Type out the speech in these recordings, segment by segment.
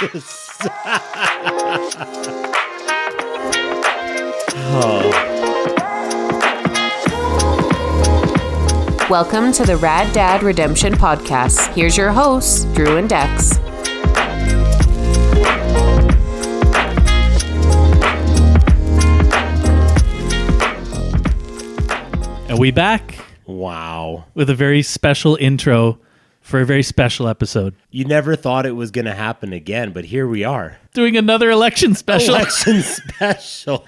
Welcome to the Rad Dad Redemption Podcast. Here's your hosts, Drew and Dex. Are we back? Wow. With a very special intro for a very special episode. You never thought it was going to happen again, but here we are. Doing another election special. Election special.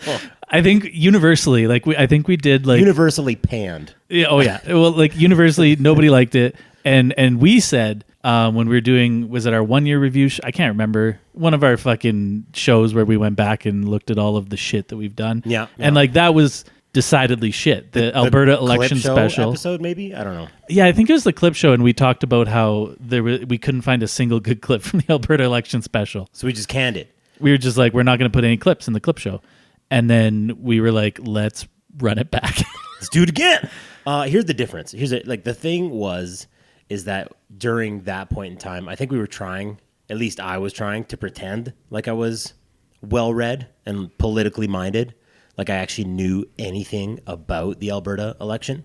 I think universally, I think we did universally panned. Yeah, oh yeah. Well, universally, nobody liked it. And we said when we were doing, was it our 1 year review? I can't remember. One of our fucking shows where we went back and looked at all of the shit that we've done. Yeah. And that was decidedly shit. The Alberta election clip show special episode, maybe? I don't know. Yeah, I think it was the clip show, and we talked about how we couldn't find a single good clip from the Alberta election special. So we just canned it. We were just we're not going to put any clips in the clip show. And then we were like, let's run it back. Let's do it again. Here's the difference. The thing is that during that point in time, I think we were trying, at least I was trying to pretend like I was well-read and politically minded. Like I actually knew anything about the Alberta election.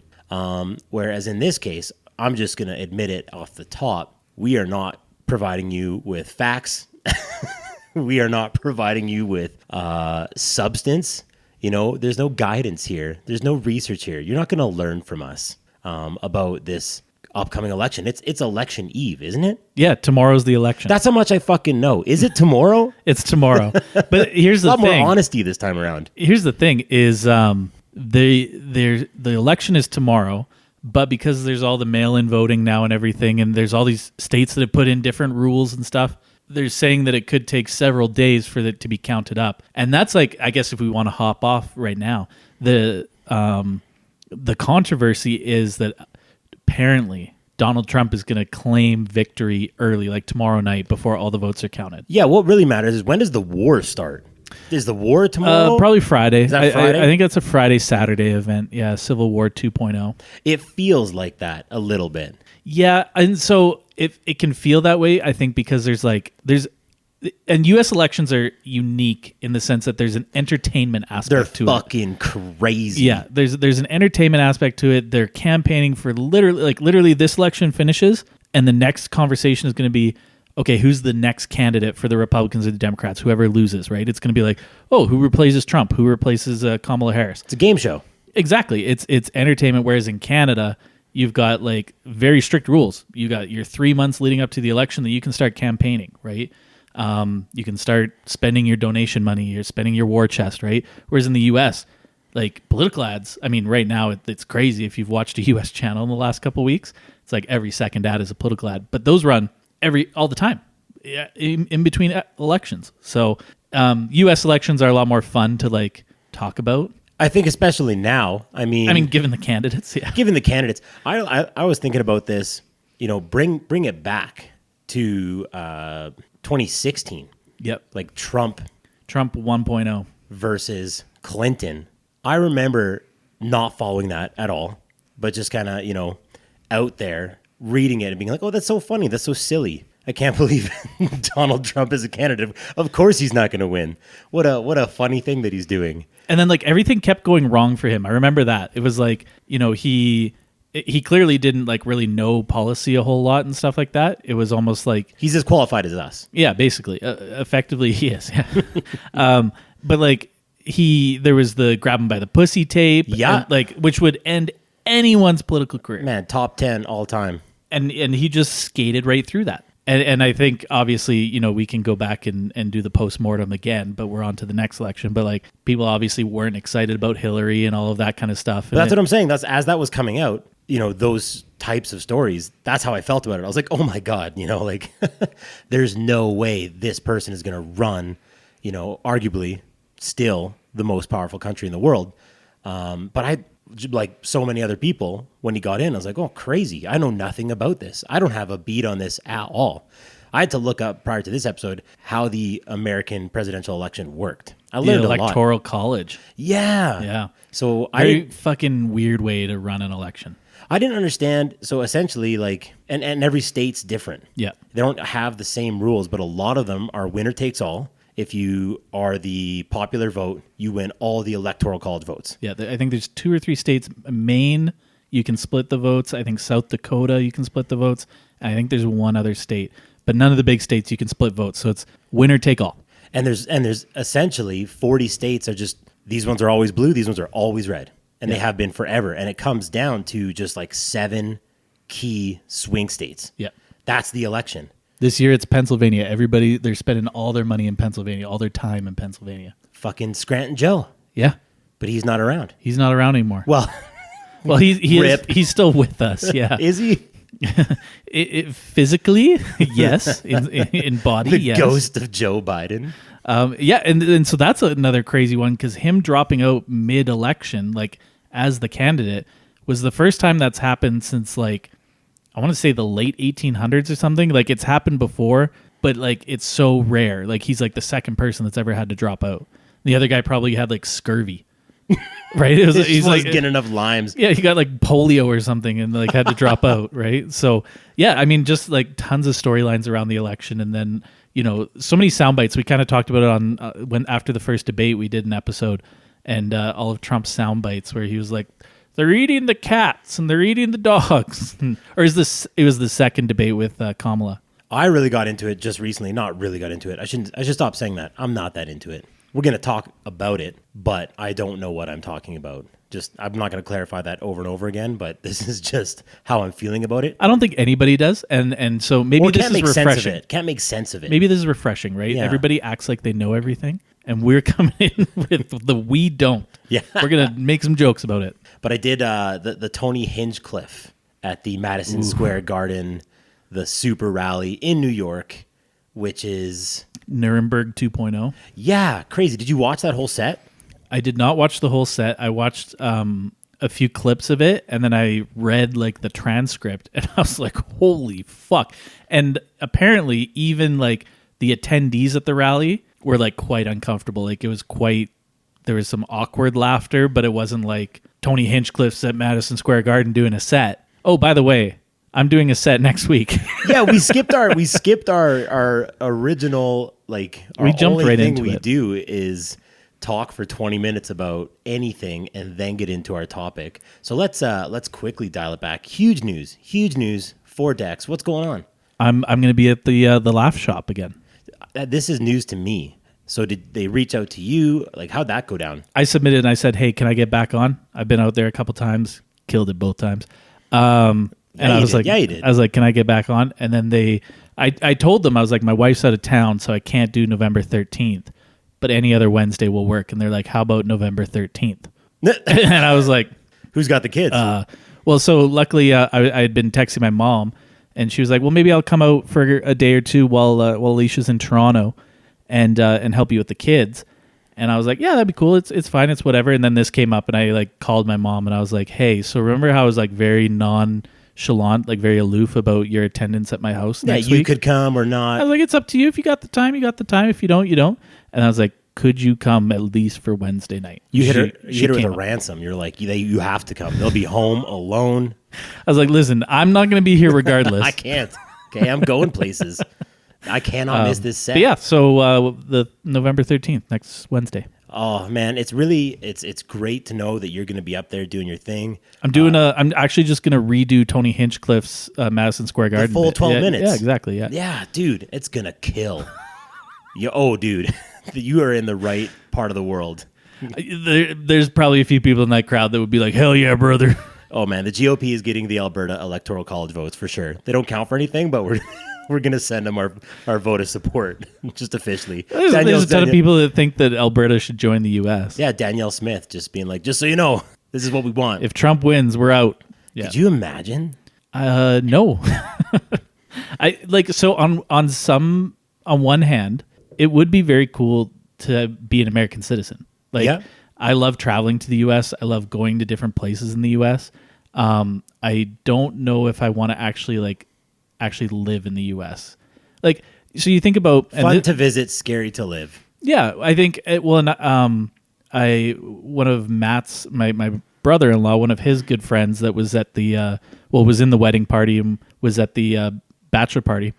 Whereas in this case, I'm just going to admit it off the top. We are not providing you with facts. We are not providing you with substance. There's no guidance here. There's no research here. You're not going to learn from us about this upcoming election. It's election eve, isn't it? Yeah, tomorrow's the election. That's how much I fucking know. Is it tomorrow? It's tomorrow. But here's the thing. A lot more honesty this time around. Here's the thing is the election is tomorrow, but because there's all the mail-in voting now and everything, and there's all these states that have put in different rules and stuff, they're saying that it could take several days for it to be counted up. And that's I guess if we want to hop off right now, the controversy is that apparently Donald Trump is going to claim victory early, tomorrow night before all the votes are counted. Yeah, what really matters is when does the war start? Is the war tomorrow? Probably Friday. Is that Friday? I think that's a Friday-Saturday event. Yeah, Civil War 2.0. It feels like that a little bit. Yeah, and so it can feel that way, I think, because and U.S. elections are unique in the sense that there's an entertainment aspect to it. They're fucking crazy. Yeah, there's an entertainment aspect to it. They're campaigning for literally this election finishes, and the next conversation is going to be, okay, who's the next candidate for the Republicans or the Democrats? Whoever loses, right? It's going to be who replaces Trump? Who replaces Kamala Harris? It's a game show. Exactly. It's entertainment, whereas in Canada, you've got very strict rules. You got your 3 months leading up to the election that you can start campaigning, right? You can start spending your donation money. You're spending your war chest, right? Whereas in the U.S., political ads, right now it's crazy. If you've watched a U.S. channel in the last couple of weeks, it's every second ad is a political ad. But those run all the time, in between elections. So U.S. elections are a lot more fun to talk about. I think especially now. Given the candidates, yeah. Given the candidates, I was thinking about this. Bring it back to 2016. Yep. Trump 1.0 versus Clinton. I remember not following that at all, but just kind of, out there reading it and being oh, that's so funny. That's so silly. I can't believe Donald Trump is a candidate. Of course he's not going to win. What a funny thing that he's doing. And then everything kept going wrong for him. I remember that. It was he clearly didn't really know policy a whole lot and stuff like that. It was almost he's as qualified as us. Yeah, basically. Effectively he is. Yeah. But there was the grab him by the pussy tape. Yeah. And, which would end anyone's political career. Man, top 10 all time. And he just skated right through that. And I think, obviously, we can go back and do the postmortem again, but we're on to the next election. But, people obviously weren't excited about Hillary and all of that kind of stuff. That's what I'm saying. As that was coming out, those types of stories, that's how I felt about it. I was oh, my God, there's no way this person is going to run, arguably still the most powerful country in the world. But I, like so many other people, when he got in, I was oh, crazy. I know nothing about this. I don't have a beat on this at all. I had to look up prior to this episode how the American presidential election worked. I learned a lot. Electoral college. Yeah. Yeah. So Very fucking weird way to run an election. I didn't understand. So essentially, like, and every state's different. Yeah. They don't have the same rules, but a lot of them are winner takes all. If you are the popular vote, you win all the electoral college votes. Yeah, I think there's 2 or 3 states. Maine, you can split the votes. I think South Dakota, you can split the votes. I think there's one other state, but none of the big states you can split votes. So it's winner take all. And there's essentially 40 states are just, these ones are always blue, these ones are always red. And they have been forever. And it comes down to just like 7 key swing states. Yeah. That's the election. This year it's Pennsylvania. Everybody, they're spending all their money in Pennsylvania, all their time in Pennsylvania. Fucking Scranton Joe. Yeah. But he's not around. He's not around anymore. Well, he's still with us. Yeah. Is he? Physically, yes. In body, The yes. ghost of Joe Biden. Yeah, and so that's another crazy one because him dropping out mid-election, like as the candidate, was the first time that's happened since like I want to say the late 1800s or something. Like it's happened before, but like it's so rare. Like he's like the second person that's ever had to drop out. The other guy probably had like scurvy, right? He's like getting enough limes. Yeah, he got like polio or something and like had to drop out, right? So yeah, I mean, just like tons of storylines around the election, and then so many sound bites. We kind of talked about it on when after the first debate we did an episode, and all of Trump's sound bites where he was like, "They're eating the cats and they're eating the dogs," or is this? It was the second debate with Kamala. I really got into it just recently. Not really got into it. I should stop saying that. I'm not that into it. We're going to talk about it, but I don't know what I'm talking about. I'm not going to clarify that over and over again, but this is just how I'm feeling about it. I don't think anybody does, and so maybe this is refreshing. Can't make sense of it. Maybe this is refreshing, right? Yeah. Everybody acts like they know everything, and we're coming in with the we don't. Yeah. We're going to make some jokes about it. But I did the Tony Hinchcliffe at the Madison Square Garden, the super rally in New York, which is Nuremberg 2.0. Yeah, crazy. Did you watch that whole set? I did not watch the whole set. I watched a few clips of it, and then I read like the transcript, and I was like, holy fuck. And apparently even like the attendees at the rally were like quite uncomfortable. Like there was some awkward laughter, but it wasn't like Tony Hinchcliffe's at Madison Square Garden doing a set. Oh, by the way, I'm doing a set next week. Yeah, we skipped our original, like our we jumped only right thing into we it. do is talk for 20 minutes about anything and then get into our topic. So let's quickly dial it back. Huge news for Dex. What's going on? I'm going to be at the Laugh Shop again. This is news to me. So did they reach out to you? Like, how'd that go down? I submitted and I said, hey, can I get back on? I've been out there a couple times, killed it both times. And I was like, you did. I was like, can I get back on? And then I told them, I was like, my wife's out of town, so I can't do November 13th, but any other Wednesday will work. And they're like, how about November 13th? And I was like, who's got the kids? Well, so luckily I had been texting my mom, and she was like, well, maybe I'll come out for a day or two while Alicia's in Toronto and help you with the kids. And I was like, yeah, that'd be cool. It's fine. It's whatever. And then this came up, and I like called my mom, and I was like, hey, so remember how I was like very nonchalant, like very aloof about your attendance at my house next week? You could come or not. I was like, it's up to you. If you got the time, you got the time. If you don't, you don't. And I was like, could you come at least for Wednesday night? You hit her with a up. ransom. You're like, you have to come. They'll be home alone. I was like, listen, I'm not going to be here regardless. I can't. Okay, I'm going places. I cannot miss this set. But yeah, so the November 13th, next Wednesday. Oh man, it's great to know that you're going to be up there doing your thing. I'm actually just going to redo Tony Hinchcliffe's Madison Square Garden. The full 12 minutes. Yeah, exactly. Yeah. Yeah, dude, it's going to kill. Dude, you are in the right part of the world. There's probably a few people in that crowd that would be like, hell yeah, brother. Oh man, the GOP is getting the Alberta Electoral College votes for sure. They don't count for anything, but we're going to send them our vote of support, just officially. There's a ton of people that think that Alberta should join the U.S. Yeah, Danielle Smith just being like, just so you know, this is what we want. If Trump wins, we're out. Yeah. Could you imagine? No. On one hand, it would be very cool to be an American citizen. I love traveling to the U.S. I love going to different places in the U.S. I don't know if I want to actually live in the U.S. Like, so you think about fun to visit, scary to live. Yeah, I think one of Matt's my brother-in-law, one of his good friends that was at the was in the wedding party and was at the bachelor party.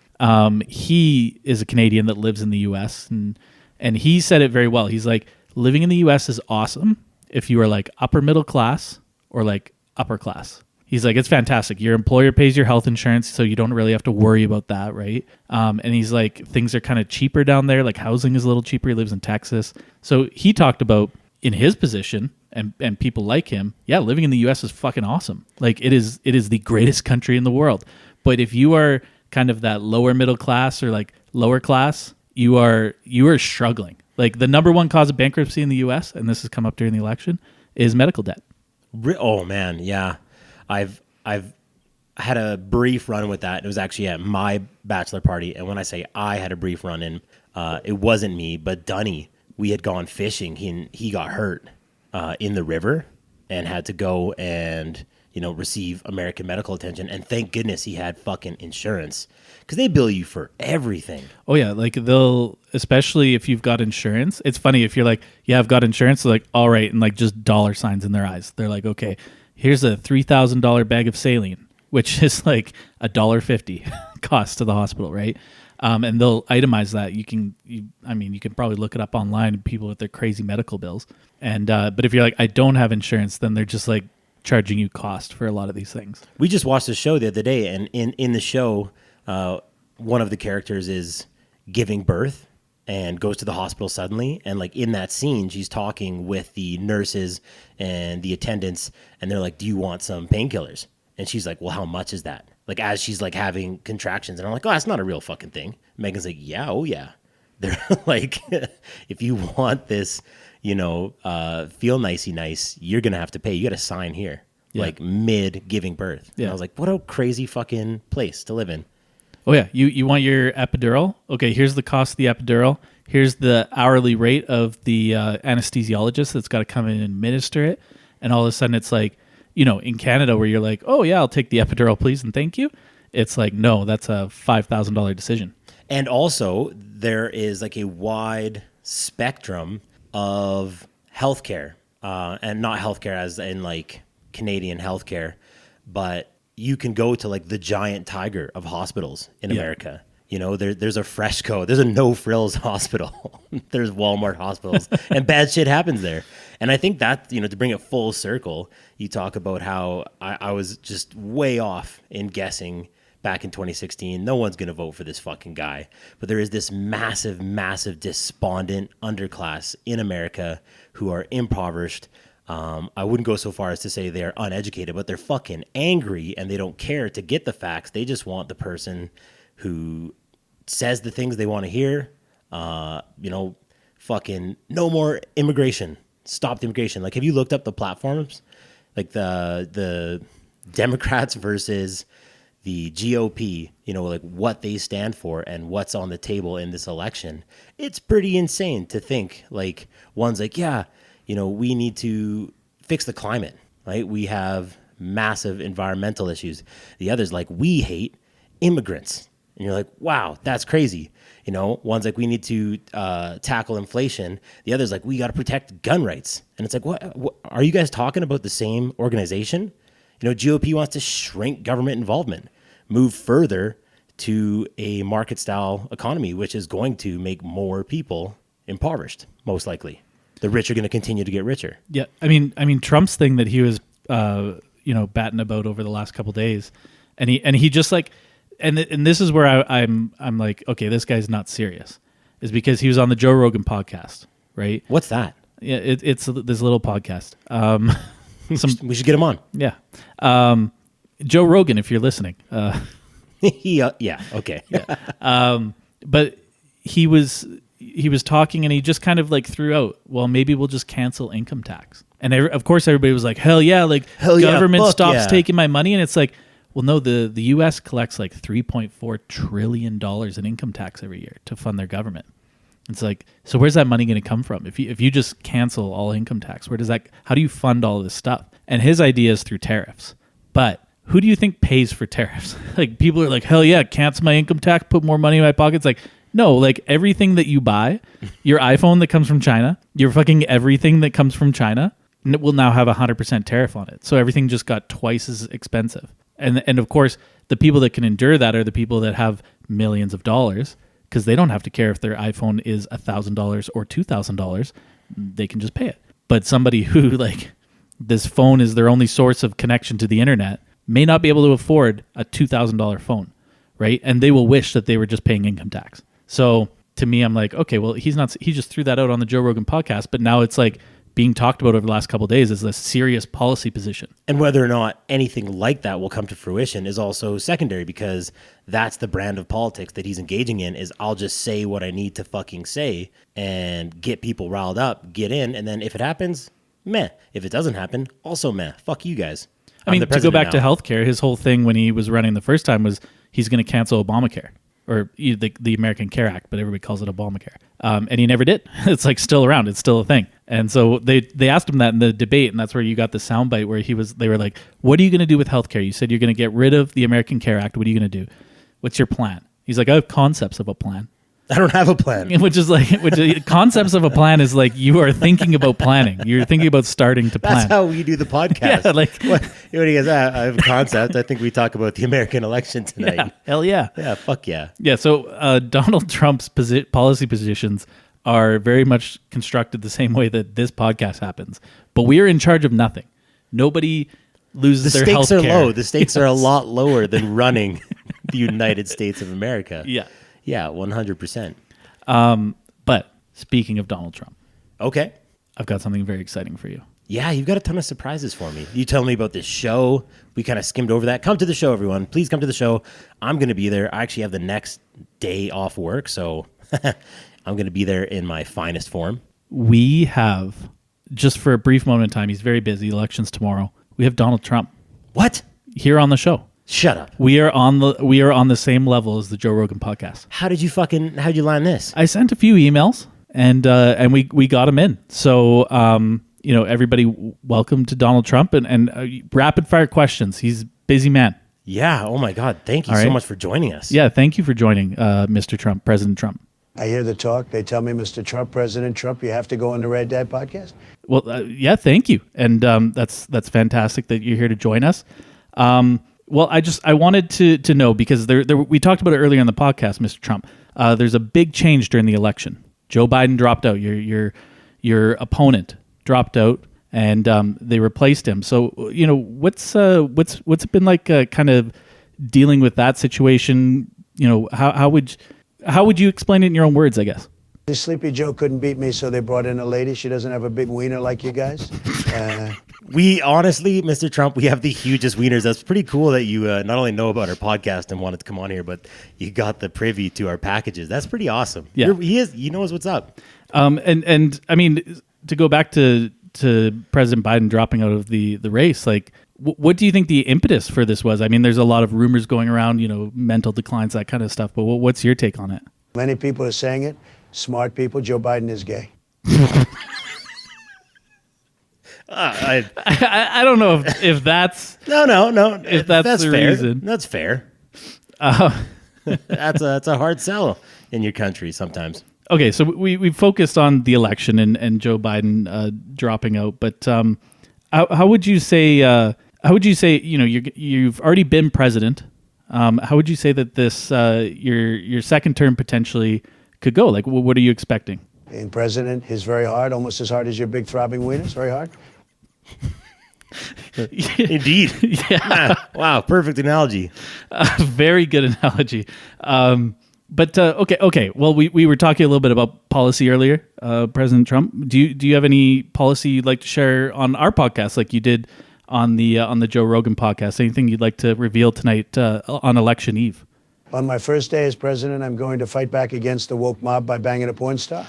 He is a Canadian that lives in the U.S. and he said it very well. He's like, living in the U.S. is awesome if you are like upper middle class or like upper class. He's like, it's fantastic. Your employer pays your health insurance, so you don't really have to worry about that, right? And he's like, things are kind of cheaper down there. Like housing is a little cheaper. He lives in Texas. So he talked about in his position and people like him, yeah, living in the U.S. is fucking awesome. Like it is the greatest country in the world. But if you are kind of that lower middle class or like lower class, you are struggling. Like the number one cause of bankruptcy in the U.S., and this has come up during the election, is medical debt. Oh man, yeah. I've had a brief run with that. It was actually at my bachelor party, and when I say I had a brief run in, it wasn't me, but Dunny. We had gone fishing. He got hurt in the river and had to go and receive American medical attention. And thank goodness he had fucking insurance, because they bill you for everything. Oh yeah, like they'll, especially if you've got insurance. It's funny if you're like, yeah, I've got insurance. They're like, all right, and like just dollar signs in their eyes. They're like, okay, here's a $3,000 bag of saline, which is like $1.50 cost to the hospital, right? And they'll itemize that. You can probably look it up online. People with their crazy medical bills, and but if you're like, I don't have insurance, then they're just like charging you cost for a lot of these things. We just watched a show the other day, and in the show, one of the characters is giving birth and goes to the hospital suddenly. And like in that scene, she's talking with the nurses and the attendants, and they're like, do you want some painkillers? And she's like, well, how much is that? Like as she's like having contractions. And I'm like, oh, that's not a real fucking thing. Megan's like, yeah, oh yeah. They're like, if you want this, feel nicey nice, you're going to have to pay. You got to sign here, like mid giving birth. Yeah. And I was like, what a crazy fucking place to live in. Oh yeah, you want your epidural? Okay, here's the cost of the epidural. Here's the hourly rate of the anesthesiologist that's got to come in and administer it. And all of a sudden it's like, in Canada where you're like, oh yeah, I'll take the epidural, please and thank you. It's like, no, that's a $5,000 decision. And also there is like a wide spectrum of healthcare, and not healthcare as in like Canadian healthcare, but you can go to like the giant tiger of hospitals in America. There's a Fresco, there's a no frills hospital, there's Walmart hospitals, and bad shit happens there. And I think that, to bring it full circle, you talk about how I was just way off in guessing back in 2016, no one's going to vote for this fucking guy. But there is this massive, massive despondent underclass in America who are impoverished. I wouldn't go so far as to say they're uneducated, but they're fucking angry and they don't care to get the facts. They just want the person who says the things they want to hear. Fucking no more immigration. Stop the immigration. Like, have you looked up the platforms? Like the Democrats versus the GOP, like what they stand for and what's on the table in this election. It's pretty insane to think like one's like, yeah, we need to fix the climate, right? We have massive environmental issues. The other's like, we hate immigrants. And you're like, wow, that's crazy. One's like, we need to tackle inflation. The other's like, we got to protect gun rights. And it's like, what are you guys talking about the same organization? GOP wants to shrink government involvement, move further to a market style economy, which is going to make more people impoverished, most likely. The rich are going to continue to get richer. Yeah, I mean, Trump's thing that he was, batting about over the last couple of days, and he just like, and this is where I'm like, okay, this guy's not serious, is because he was on the Joe Rogan podcast, right? What's that? Yeah, it's this little podcast. We should get him on. Yeah, Joe Rogan, if you're listening. Yeah, okay. Yeah. But he was talking and he just kind of like threw out, well, maybe we'll just cancel income tax. And of course everybody was like, hell yeah, government stops taking my money. And it's like, well, no, the U.S. collects like $3.4 trillion in income tax every year to fund their government. It's like, so where's that money going to come from? If you just cancel all income tax, how do you fund all of this stuff? And his idea is through tariffs. But who do you think pays for tariffs? Like, people are like, hell yeah, cancel my income tax, put more money in my pockets. Like, no, like everything that you buy, your iPhone that comes from China, your fucking everything that comes from China, will now have 100% tariff on it. So everything just got twice as expensive. And of course, the people that can endure that are the people that have millions of dollars, because they don't have to care if their iPhone is $1,000 or $2,000. They can just pay it. But somebody who, like, this phone is their only source of connection to the internet may not be able to afford a $2,000 phone, right? And they will wish that they were just paying income tax. So to me, I'm like, okay, well, he just threw that out on the Joe Rogan podcast, but now it's like being talked about over the last couple of days as a serious policy position. And whether or not anything like that will come to fruition is also secondary, because that's the brand of politics that he's engaging in, is I'll just say what I need to fucking say and get people riled up, get in, and then if it happens, meh. If it doesn't happen, also meh. Fuck you guys. I mean, to go back to healthcare, his whole thing when he was running the first time was he's going to cancel Obamacare, or the American Care Act, but everybody calls it Obamacare. And he never did. It's like still around. It's still a thing. And so they asked him that in the debate, and that's where you got the soundbite where they were like, what are you going to do with healthcare? You said you're going to get rid of the American Care Act. What are you going to do? What's your plan? He's like, I have concepts of a plan. I don't have a plan. Concepts of a plan is like you are thinking about planning. You're thinking about starting to plan. That's how we do the podcast. Yeah, like what he goes, I have a concept. I think we talk about the American election tonight. Yeah, hell yeah. Yeah, fuck yeah. Yeah, so Donald Trump's policy positions are very much constructed the same way that this podcast happens. But we are in charge of nothing. Nobody loses their health care. The stakes are low. The stakes are a lot lower than running the United States of America. Yeah. Yeah, 100%. But speaking of Donald Trump. Okay. I've got something very exciting for you. Yeah, you've got a ton of surprises for me. You tell me about this show. We kind of skimmed over that. Come to the show, everyone. Please come to the show. I'm going to be there. I actually have the next day off work, so I'm going to be there in my finest form. We have, just for a brief moment in time, he's very busy. Election's tomorrow. We have Donald Trump. What? Here on the show. Shut up. We are on the same level as the Joe Rogan podcast. How'd you line this? I sent a few emails and we got him in. So, everybody welcome to Donald Trump and rapid fire questions. He's a busy man. Yeah. Oh my God. Thank you so much for joining us. Yeah. Thank you for joining, Mr. Trump, President Trump. I hear the talk. They tell me, Mr. Trump, President Trump, you have to go on the Red Dad podcast. Well, yeah, thank you. And that's fantastic that you're here to join us. Well, I wanted to know, because we talked about it earlier on the podcast, Mr. Trump. There's a big change during the election. Joe Biden dropped out. Your opponent dropped out, and they replaced him. So what's it been like, kind of dealing with that situation? How would you explain it in your own words, I guess? The Sleepy Joe couldn't beat me, so they brought in a lady. She doesn't have a big wiener like you guys. We honestly, Mr. Trump, we have the hugest wieners. That's pretty cool that you not only know about our podcast and wanted to come on here, but you got the privy to our packages. That's pretty awesome. Yeah. He knows what's up. And I mean, to go back to President Biden dropping out of the race, like, what do you think the impetus for this was? I mean, there's a lot of rumors going around, mental declines, that kind of stuff. But what's your take on it? Many people are saying it. Smart people. Joe Biden is gay. I don't know if that's no. If that's the fair. reason. That's fair. That's a hard sell in your country sometimes. Okay, so we focused on the election and Joe Biden dropping out, but how would you say? How would you say? You've already been president. How would you say that this your second term potentially could go? Like, what are you expecting? Being president is very hard, almost as hard as your big throbbing wiener. It's very hard. Indeed. Yeah. Wow. Perfect analogy. Very good analogy. But okay. Well, we were talking a little bit about policy earlier, President Trump. Do you have any policy you'd like to share on our podcast, like you did on the Joe Rogan podcast? Anything you'd like to reveal tonight on election eve? On my first day as president, I'm going to fight back against the woke mob by banging a porn star.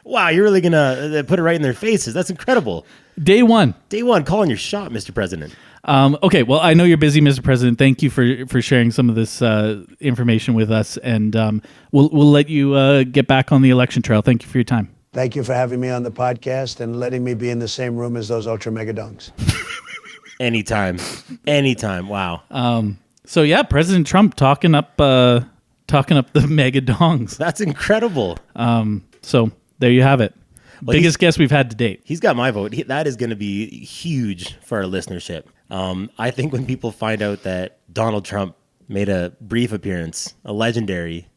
Wow, you're really going to put it right in their faces. That's incredible. Day one, calling your shot, Mr. President. Okay, well, I know you're busy, Mr. President. Thank you for sharing some of this information with us, and we'll let you get back on the election trail. Thank you for your time. Thank you for having me on the podcast and letting me be in the same room as those ultra mega donks. Anytime. Wow. So yeah, President Trump talking up the mega dongs. That's incredible. So there you have it. Biggest guest we've had to date. He's got my vote. That is going to be huge for our listenership. I think when people find out that Donald Trump made a brief appearance, a legendary,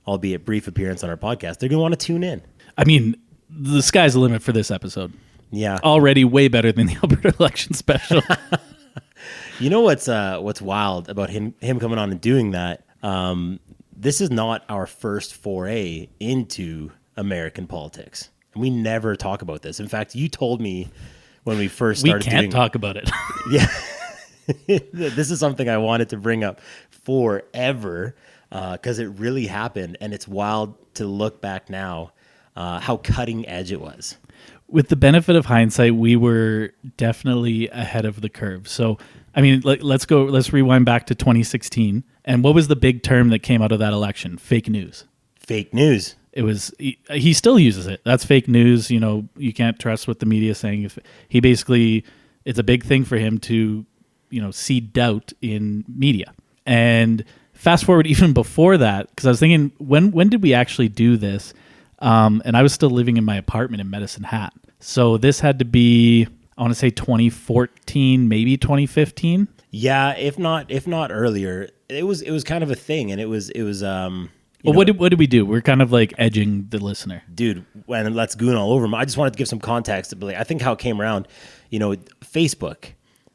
albeit brief appearance on our podcast, they're going to want to tune in. I mean, the sky's the limit for this episode. Yeah. Already way better than the Alberta election special. You know what's wild about him coming on and doing that? This is not our first foray into American politics. We never talk about this. In fact, you told me when we first started we can't talk about it. Yeah. This is something I wanted to bring up forever because it really happened. And it's wild to look back now how cutting edge it was. With the benefit of hindsight, we were definitely ahead of the curve. So, I mean, let's rewind back to 2016. And what was the big term that came out of that election? Fake news. Fake news. It was, he still uses it. That's fake news. You know, you can't trust what the media is saying. If he basically, it's a big thing for him to, you know, see doubt in media. And fast forward even before that, because I was thinking, when did we actually do this? And I was still living in my apartment in Medicine Hat. So this had to be, I want to say 2014, maybe 2015. Yeah, if not earlier. It was kind of a thing, and it was. Well, what did we do? We're kind of like edging the listener, dude. And let's goon all over him. I just wanted to give some context. But I think how it came around, you know, Facebook.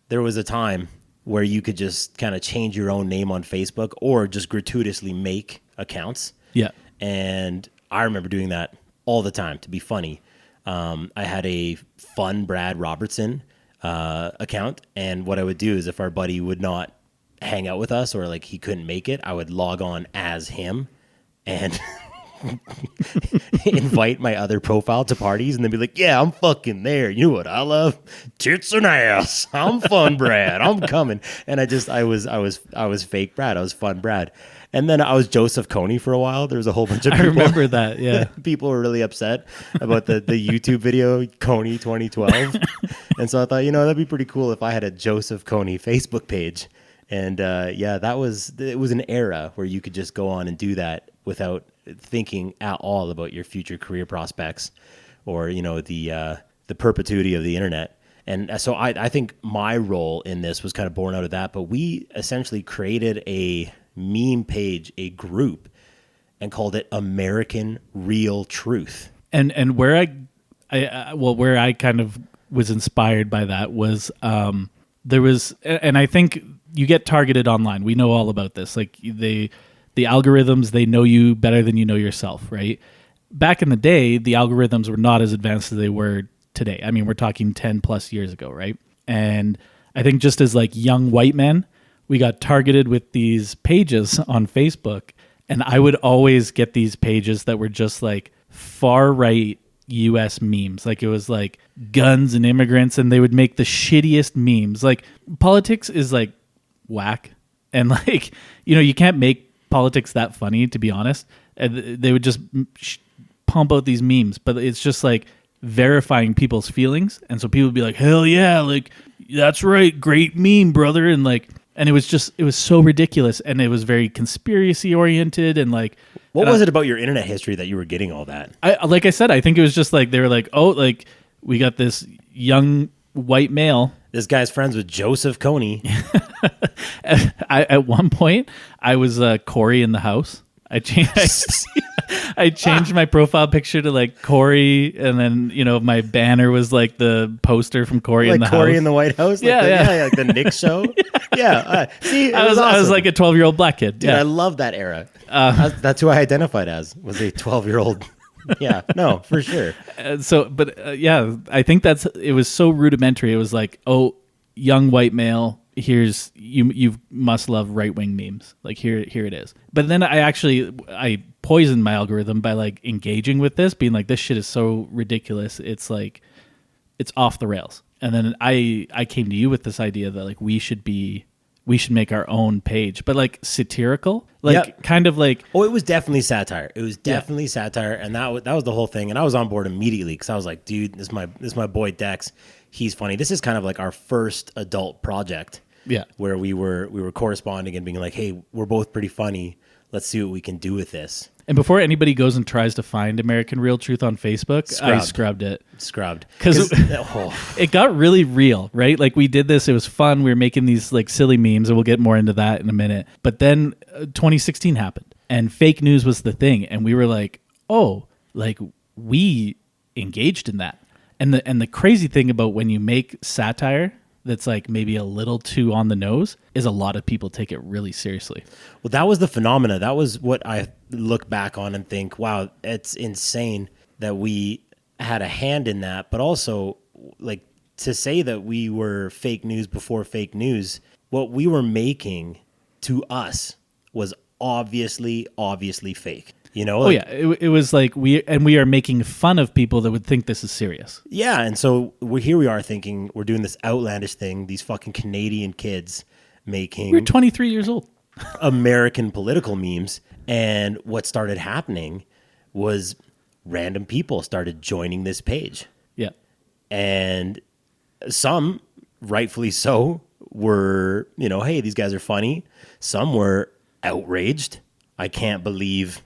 There was a time where you could just kind of change your own name on Facebook, or just gratuitously make accounts. Yeah, and I remember doing that all the time to be funny. I had a Fun Brad Robertson account, and what I would do is if our buddy would not hang out with us or like he couldn't make it, I would log on as him and invite my other profile to parties, and then be like, yeah, I'm fucking there. You know what I love? Tits and ass. I'm Fun Brad. I'm coming. And I was fake Brad. I was Fun Brad. And then I was Joseph Coney for a while. There was a whole bunch of people. I remember that, yeah. People were really upset about the YouTube video, Coney 2012. And so I thought, you know, that'd be pretty cool if I had a Joseph Coney Facebook page. And yeah, it was an era where you could just go on and do that without thinking at all about your future career prospects or, you know, the perpetuity of the internet. And so I think my role in this was kind of born out of that. But we essentially created a meme page, a group, and called it American Real Truth. And where I kind of was inspired by that was there was, and I think you get targeted online. We know all about this. Like the algorithms, they know you better than you know yourself, right? Back in the day, the algorithms were not as advanced as they were today. I mean, we're talking 10 plus years ago, right? And I think just as like young white men, we got targeted with these pages on Facebook, and I would always get these pages that were just like far right US memes. Like it was like guns and immigrants, and they would make the shittiest memes. Like politics is like whack, and like, you know, you can't make politics that funny, to be honest. And they would just pump out these memes, but it's just like verifying people's feelings. And so people would be like, hell yeah, like that's right, great meme, brother. And like, and it was so ridiculous, and it was very conspiracy oriented, and like, what was it about your internet history that you were getting all that? Like I said, I think it was just like they were like, oh, like we got this young white male. This guy's friends with Joseph Coney. At one point, I was Corey in the house. I changed my profile picture to like Corey, and then, you know, my banner was like the poster from Corey in the Corey house. in the White House, like yeah, like the Nick show. See, I was awesome. like a 12-year-old black kid. Dude, yeah. I love that era. That's who I identified as, was a 12-year-old. Yeah, no, for sure. Yeah, I think it was so rudimentary. It was like, oh, young white male, here's you must love right-wing memes. Like here it is. But then I poisoned my algorithm by like engaging with this, being like, this shit is so ridiculous. It's like, it's off the rails. And then I came to you with this idea that like we should make our own page, but like satirical, like kind of like. Oh, it was definitely satire. It was definitely satire, and that was the whole thing. And I was on board immediately because I was like, dude, this is my boy Dex. He's funny. This is kind of like our first adult project. Yeah, where we were corresponding and being like, hey, we're both pretty funny. let's see what we can do with this. And before anybody goes and tries to find American Real Truth on Facebook, I scrubbed it. Because it got really real, right? Like we did this, it was fun. We were making these like silly memes, and we'll get more into that in a minute. But then 2016 happened, and fake news was the thing. And we were like, oh, like we engaged in that. And the crazy thing about when you make satire that's like maybe a little too on the nose is a lot of people take it really seriously. Well, that was the phenomena. That was what I look back on and think, wow, it's insane that we had a hand in that. But also, like, to say that we were fake news before fake news, what we were making to us was obviously fake. You know? Like, it was like we are making fun of people that would think this is serious. Yeah, and so here we are thinking we're doing this outlandish thing, these fucking Canadian kids making... We're 23 years old. American political memes, and what started happening was random people started joining this page. Yeah. And some, rightfully so, were, you know, hey, these guys are funny. Some were outraged. I can't believe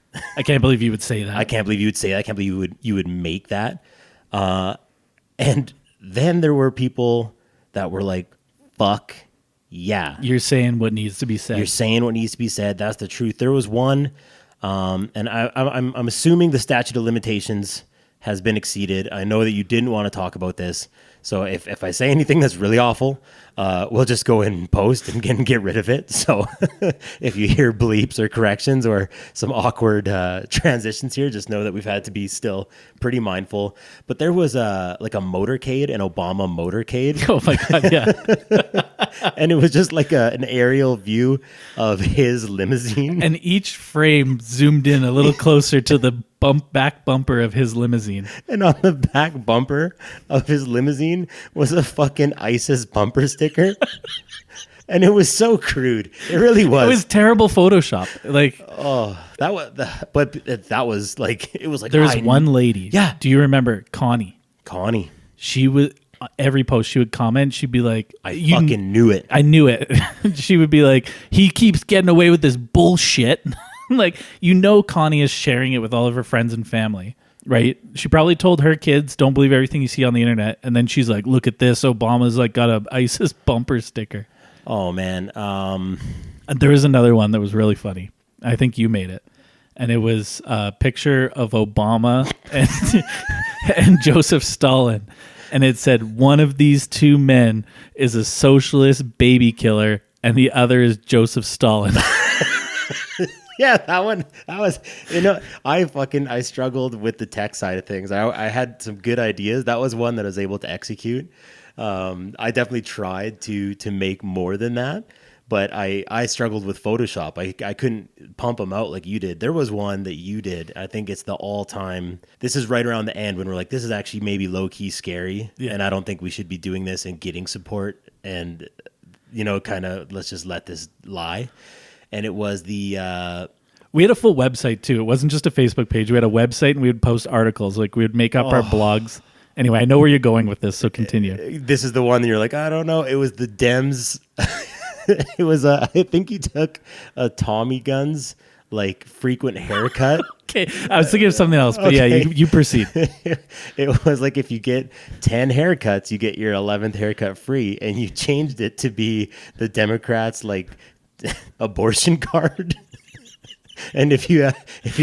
you would say that. I can't believe you would say that. I can't believe you would make that. And then there were people that were like, fuck yeah. You're saying what needs to be said. You're saying what needs to be said. That's the truth. There was one, and I'm assuming the statute of limitations has been exceeded. I know that you didn't want to talk about this. So if I say anything that's really awful, we'll just go in and post and get rid of it. So if you hear bleeps or corrections or some awkward transitions here, just know that we've had to be still pretty mindful. But there was like a motorcade, an Obama motorcade. Oh my God, yeah. And it was just like an aerial view of his limousine. And each frame zoomed in a little closer to the back bumper of his limousine. And on the back bumper of his limousine was a fucking ISIS bumper sticker. And it was so crude. It really was. It was terrible Photoshop. Like, oh, that was like, it was like, there was one lady. Yeah. Do you remember Connie? She was, every post she would comment, she'd be like, I fucking knew it. I knew it. She would be like, he keeps getting away with this bullshit. Like, you know, Connie is sharing it with all of her friends and family, right? She probably told her kids, don't believe everything you see on the internet. And then she's like, look at this. Obama's like got a ISIS bumper sticker. Oh, man. And there was another one that was really funny. I think you made it. And it was a picture of Obama and Joseph Stalin. And it said, one of these two men is a socialist baby killer, and the other is Joseph Stalin. Yeah, that was, you know, I struggled with the tech side of things. I had some good ideas. That was one that I was able to execute. I definitely tried to make more than that, but I struggled with Photoshop. I couldn't pump them out like you did. There was one that you did. I think it's the all-time, this is right around the end when we're like, this is actually maybe low-key scary, and I don't think we should be doing this and getting support and, you know, kind of let's just let this lie. And it was the... we had a full website, too. It wasn't just a Facebook page. We had a website, and we would post articles. Like, we would make up our blogs. Anyway, I know where you're going with this, so continue. This is the one that you're like, I don't know. It was the Dems. It was, I think you took a Tommy Guns, like, frequent haircut. Okay, I was thinking of something else, but okay. Yeah, you proceed. It was like if you get 10 haircuts, you get your 11th haircut free, and you changed it to be the Democrats' like abortion card. And if you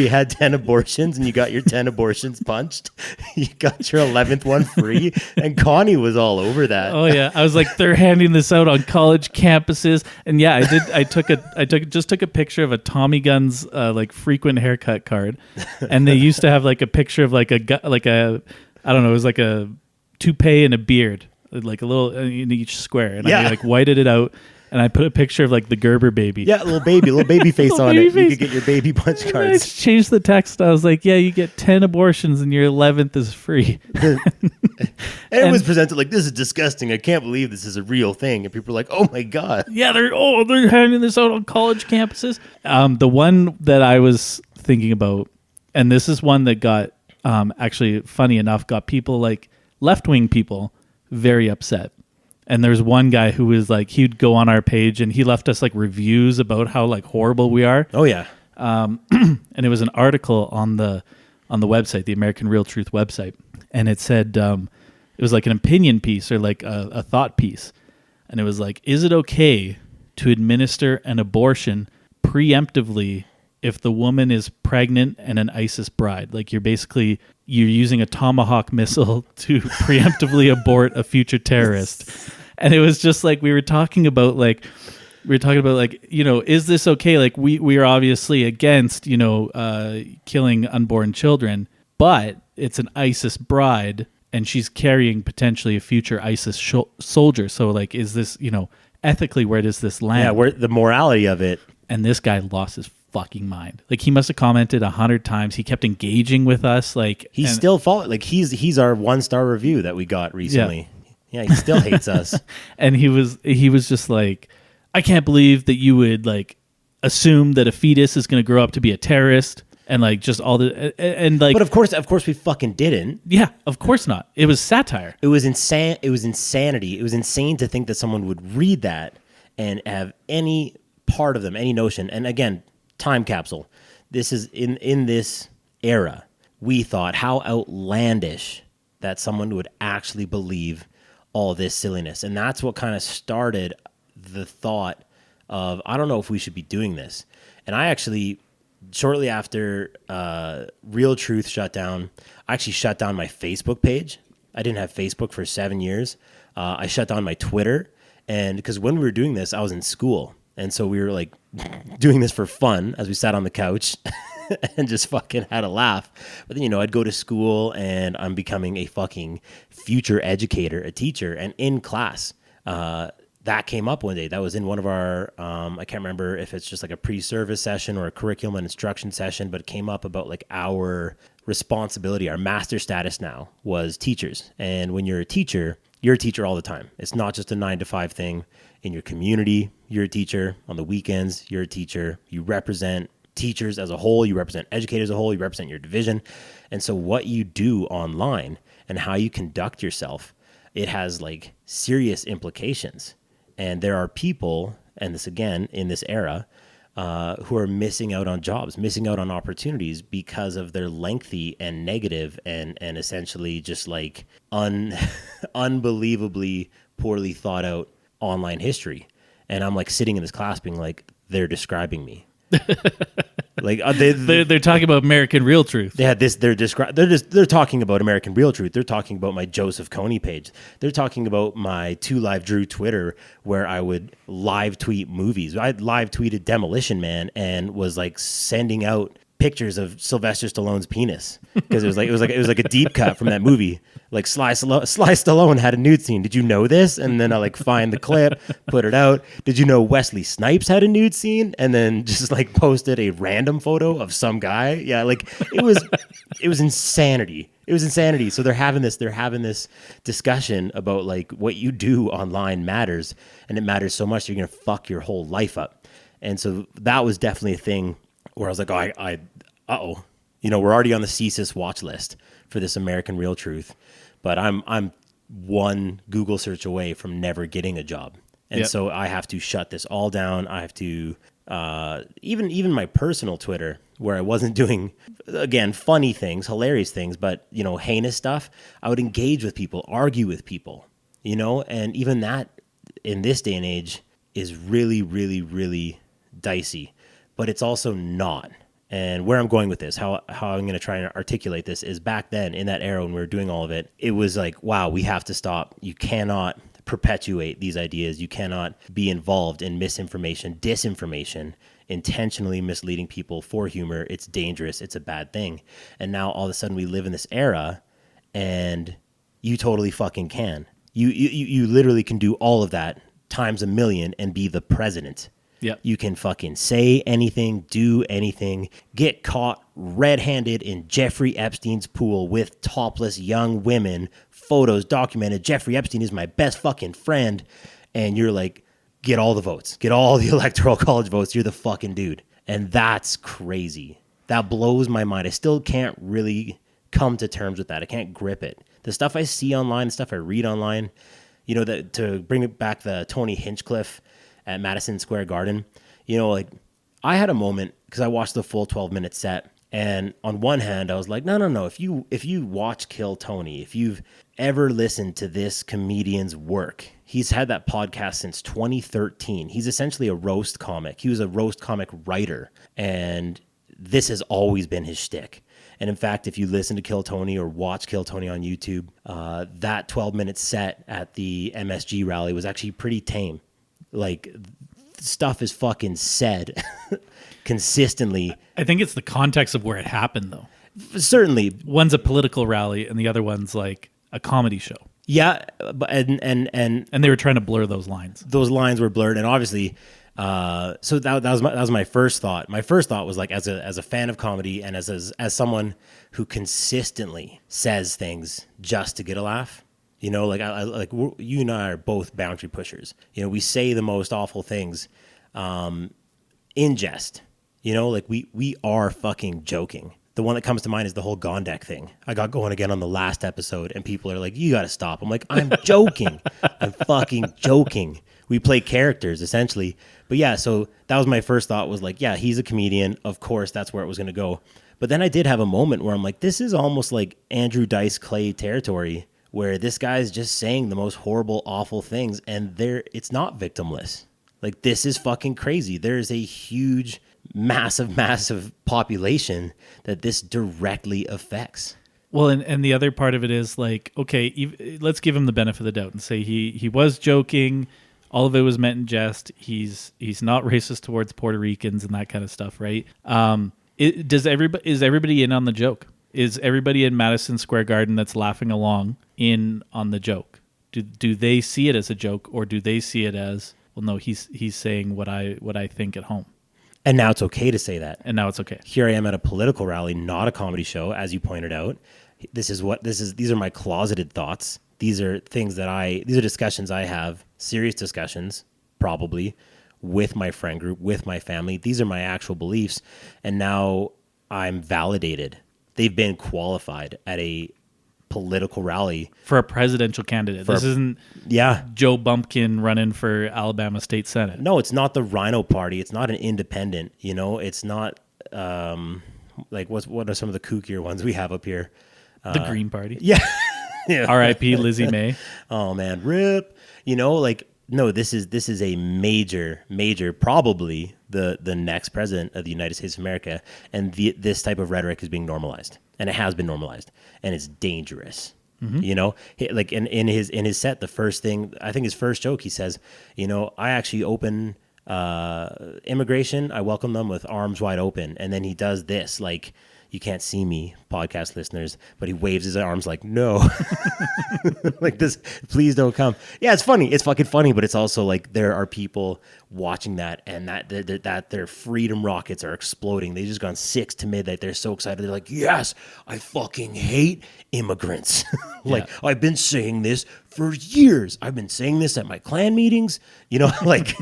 had 10 abortions and you got your 10 abortions punched, you got your 11th one free. And Connie was all over that. Oh yeah, I was like, they're handing this out on college campuses, and yeah, I did. I took a picture of a Tommy Guns like frequent haircut card, and they used to have like a picture of like a I don't know, it was like a toupee and a beard, like a little in each square, and I like whited it out. And I put a picture of like the Gerber baby. Yeah, little baby face on it. You could get your baby punch cards. I changed the text. I was like, yeah, you get 10 abortions and your 11th is free. And it was presented like, this is disgusting. I can't believe this is a real thing. And people are like, oh my God. Yeah, they're handing this out on college campuses. The one that I was thinking about, and this is one that got, actually funny enough, got people like left-wing people very upset. And there's one guy who was like, he'd go on our page and he left us like reviews about how like horrible we are. Oh yeah. and it was an article on the website, the American Real Truth website, and it said it was like an opinion piece or like a thought piece, and it was like, is it okay to administer an abortion preemptively if the woman is pregnant and an ISIS bride? Like you're using a Tomahawk missile to preemptively abort a future terrorist. And it was just like we were talking about like, is this okay? Like we are obviously against, killing unborn children, but it's an ISIS bride and she's carrying potentially a future ISIS soldier. So like, is this, ethically, where does this land? Yeah, where the morality of it. And this guy lost his fucking mind. Like he must have commented 100 times. He kept engaging with us. Like he's still following. Like he's our 1-star review that we got recently. Yeah, he still hates us. And he was just like, I can't believe that you would like assume that a fetus is going to grow up to be a terrorist and like just all the and like. But of course we fucking didn't. Yeah, of course not. It was satire. It was insane. It was insanity. It was insane to think that someone would read that and have any part of them, any notion. And again, time capsule. This is in this era. We thought how outlandish that someone would actually believe all this silliness. And that's what kind of started the thought of, I don't know if we should be doing this. And I actually, shortly after Real Truth shut down, I actually shut down my Facebook page. I didn't have Facebook for 7 years. I shut down my Twitter. And because when we were doing this, I was in school. And so we were like doing this for fun as we sat on the couch and just fucking had a laugh. But then, I'd go to school and I'm becoming a fucking future educator, a teacher. And in class, that came up one day. That was in one of our, I can't remember if it's just like a pre-service session or a curriculum and instruction session, but it came up about like our responsibility, our master status now was teachers. And when you're a teacher all the time. It's not just a 9-to-5 thing. In your community, you're a teacher. On the weekends, you're a teacher. You represent teachers as a whole. You represent educators as a whole. You represent your division. And so what you do online and how you conduct yourself, it has like serious implications. And there are people, and this again, in this era, who are missing out on jobs, missing out on opportunities because of their lengthy and negative and essentially just like unbelievably poorly thought out online history. And I'm like sitting in this class being like, they're describing me. Like they're talking about American Real Truth. They're talking about American Real Truth. They're talking about my Joseph Coney page. They're talking about my 2 Live Drew Twitter where I would live tweet movies. I live tweeted Demolition Man and was like sending out pictures of Sylvester Stallone's penis because it was like a deep cut from that movie. Like Sly Stallone had a nude scene. Did you know this? And then I like find the clip, put it out. Did you know Wesley Snipes had a nude scene? And then just like posted a random photo of some guy. Yeah, like it was insanity. It was insanity. So they're having this discussion about like what you do online matters, and it matters so much you're gonna fuck your whole life up. And so that was definitely a thing where I was like, we're already on the CSIS watch list for this American Real Truth, but I'm one Google search away from never getting a job. And so I have to shut this all down. I have to, even my personal Twitter, where I wasn't doing, again, funny things, hilarious things, but, heinous stuff, I would engage with people, argue with people, and even that in this day and age is really, really, really dicey. But it's also not. And where I'm going with this, how I'm going to try and articulate this is back then in that era when we were doing all of it, it was like, wow, we have to stop. You cannot perpetuate these ideas. You cannot be involved in misinformation, disinformation, intentionally misleading people for humor. It's dangerous. It's a bad thing. And now all of a sudden we live in this era and you totally fucking can. You literally can do all of that times a million and be the president. Yep. You can fucking say anything, do anything, get caught red-handed in Jeffrey Epstein's pool with topless young women, photos documented. Jeffrey Epstein is my best fucking friend. And you're like, get all the votes, get all the electoral college votes. You're the fucking dude. And that's crazy. That blows my mind. I still can't really come to terms with that. I can't grip it. The stuff I see online, the stuff I read online, to bring it back, the Tony Hinchcliffe at Madison Square Garden, like I had a moment because I watched the full 12-minute set, and on one hand, I was like, no. If you watch Kill Tony, if you've ever listened to this comedian's work, he's had that podcast since 2013. He's essentially a roast comic. He was a roast comic writer, and this has always been his shtick. And in fact, if you listen to Kill Tony or watch Kill Tony on YouTube, that 12-minute set at the MSG rally was actually pretty tame. Like, stuff is fucking said consistently. I think it's the context of where it happened, though. Certainly. One's a political rally and the other one's like a comedy show. Yeah, but and they were trying to blur those lines. Those lines were blurred, and obviously, so that was my first thought. My first thought was like, as a fan of comedy and as someone who consistently says things just to get a laugh. You know, like you and I are both boundary pushers. You know, we say the most awful things in jest. You know, like we are fucking joking. The one that comes to mind is the whole Gondek thing. I got going again on the last episode, and people are like, you got to stop. I'm like, I'm joking. I'm fucking joking. We play characters, essentially. But yeah, so that was my first thought, was like, yeah, he's a comedian. Of course, that's where it was going to go. But then I did have a moment where I'm like, this is almost like Andrew Dice Clay territory, where this guy's just saying the most horrible, awful things, and it's not victimless. Like, this is fucking crazy. There is a huge, massive population that this directly affects. Well, and the other part of it is like, okay, let's give him the benefit of the doubt and say he was joking. All of it was meant in jest. He's not racist towards Puerto Ricans and that kind of stuff, right? Is everybody in on the joke? Is everybody in Madison Square Garden that's laughing along in on the joke? Do they see it as a joke, or do they see it as, well, no, he's saying what I think at home? And now it's okay to say that. And now it's okay. Here I am at a political rally, not a comedy show, as you pointed out. These are my closeted thoughts. These are these are discussions I have, serious discussions, probably, with my friend group, with my family. These are my actual beliefs. And now I'm validated. They've been qualified at a political rally. For a presidential candidate. This isn't Joe Bumpkin running for Alabama State Senate. No, it's not the Rhino Party. It's not an independent. You know, it's not like what are some of the kookier ones we have up here? The Green Party. Yeah. R.I.P. Lizzie May. Oh man, rip. You know, like, no, this is a major, probably the next president of the United States of America, and this type of rhetoric is being normalized, and it has been normalized, and it's dangerous. Mm-hmm. You know, like in his set, the first thing, I think his first joke, he says, you know, I actually open immigration, I welcome them with arms wide open, and then he does this, like, you can't see me, podcast listeners, but he waves his arms like, no. Like this, please don't come. Yeah, it's funny. It's fucking funny, but it's also like there are people watching that, and that their freedom rockets are exploding. They've just gone 6 to midnight. They're so excited. They're like, yes, I fucking hate immigrants. Like, yeah. I've been saying this for years. I've been saying this at my clan meetings, you know, like,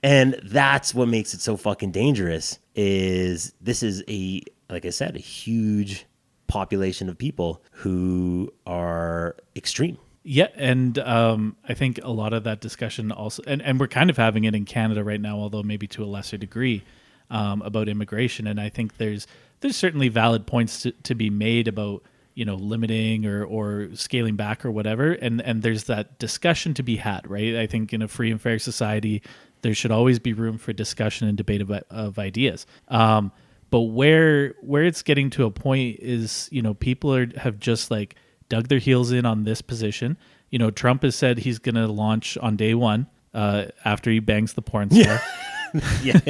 and that's what makes it so fucking dangerous. Is this is like I said, a huge population of people who are extreme. Yeah, and I think a lot of that discussion also, and we're kind of having it in Canada right now, although maybe to a lesser degree, about immigration. And I think there's certainly valid points to be made about, you know, limiting or scaling back or whatever. And there's that discussion to be had, right? I think in a free and fair society, there should always be room for discussion and debate of ideas. But where it's getting to a point is, you know, people have just like dug their heels in on this position. You know, Trump has said he's going to launch on day one after he bangs the porn star. Yeah.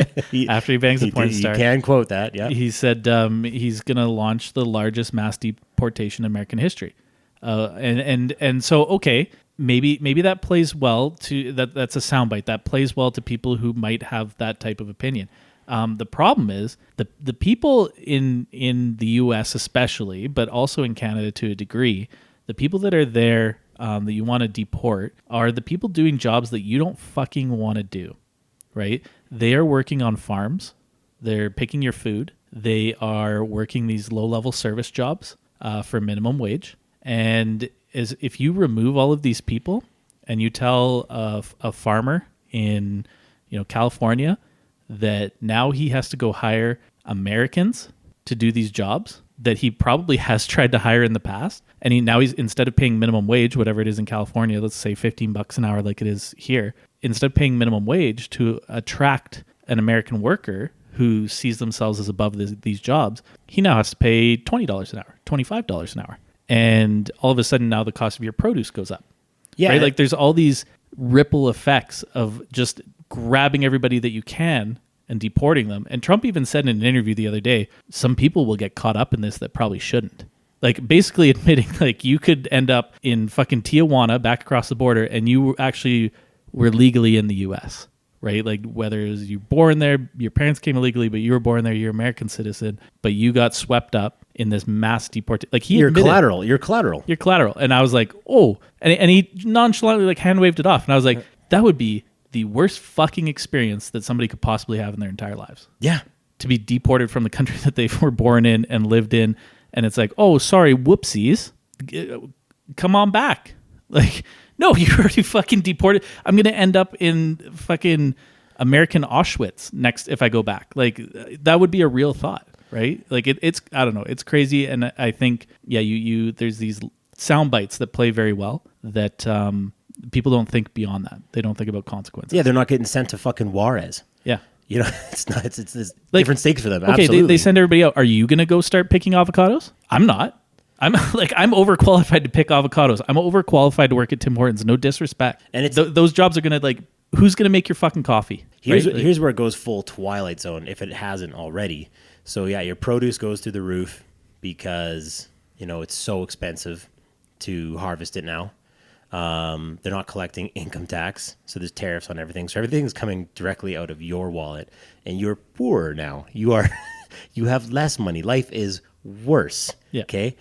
After he bangs the porn star. You can quote that, yeah. He said he's going to launch the largest mass deportation in American history. And so, okay, maybe that plays well to that's a soundbite that plays well to people who might have that type of opinion. The problem is the people in the U.S. especially, but also in Canada to a degree, the people that are there that you want to deport are the people doing jobs that you don't fucking want to do, right? They are working on farms. They're picking your food. They are working these low-level service jobs for minimum wage. And if you remove all of these people and you tell a farmer in, you know, California that now he has to go hire Americans to do these jobs that he probably has tried to hire in the past. And he's instead of paying minimum wage, whatever it is in California, let's say $15 an hour like it is here, instead of paying minimum wage to attract an American worker who sees themselves as above these jobs, he now has to pay $20 an hour, $25 an hour. And all of a sudden now the cost of your produce goes up. Yeah. Right? Like there's all these ripple effects of just grabbing everybody that you can and deporting them. And Trump even said in an interview the other day, some people will get caught up in this that probably shouldn't. Like basically admitting like you could end up in fucking Tijuana back across the border and you actually were legally in the US, right? Like whether it was you born there, your parents came illegally, but you were born there, you're an American citizen, but you got swept up in this mass deportation. Like You're collateral. You're collateral. And I was like, oh, and he nonchalantly like hand waved it off. And I was like, that would be the worst fucking experience that somebody could possibly have in their entire lives. Yeah. To be deported from the country that they were born in and lived in. And it's like, oh, sorry, whoopsies. Come on back. Like, no, you're already fucking deported. I'm going to end up in fucking American Auschwitz next if I go back. Like, that would be a real thought, right? Like, it's I don't know. It's crazy. And I think, yeah, there's these sound bites that play very well that people don't think beyond that. They don't think about consequences. Yeah, they're not getting sent to fucking Juarez. Yeah. You know, it's like, different stakes for them. Okay, Absolutely. they send everybody out. Are you going to go start picking avocados? I'm not. I'm overqualified to pick avocados. I'm overqualified to work at Tim Hortons. No disrespect. And it's those jobs are going to who's going to make your fucking coffee? Here's where it goes full Twilight Zone if it hasn't already. So yeah, your produce goes through the roof because, it's so expensive to harvest it now. They're not collecting income tax, so there's tariffs on everything. So everything's coming directly out of your wallet, and you're poorer now. You have less money. Life is worse. Yeah. Okay.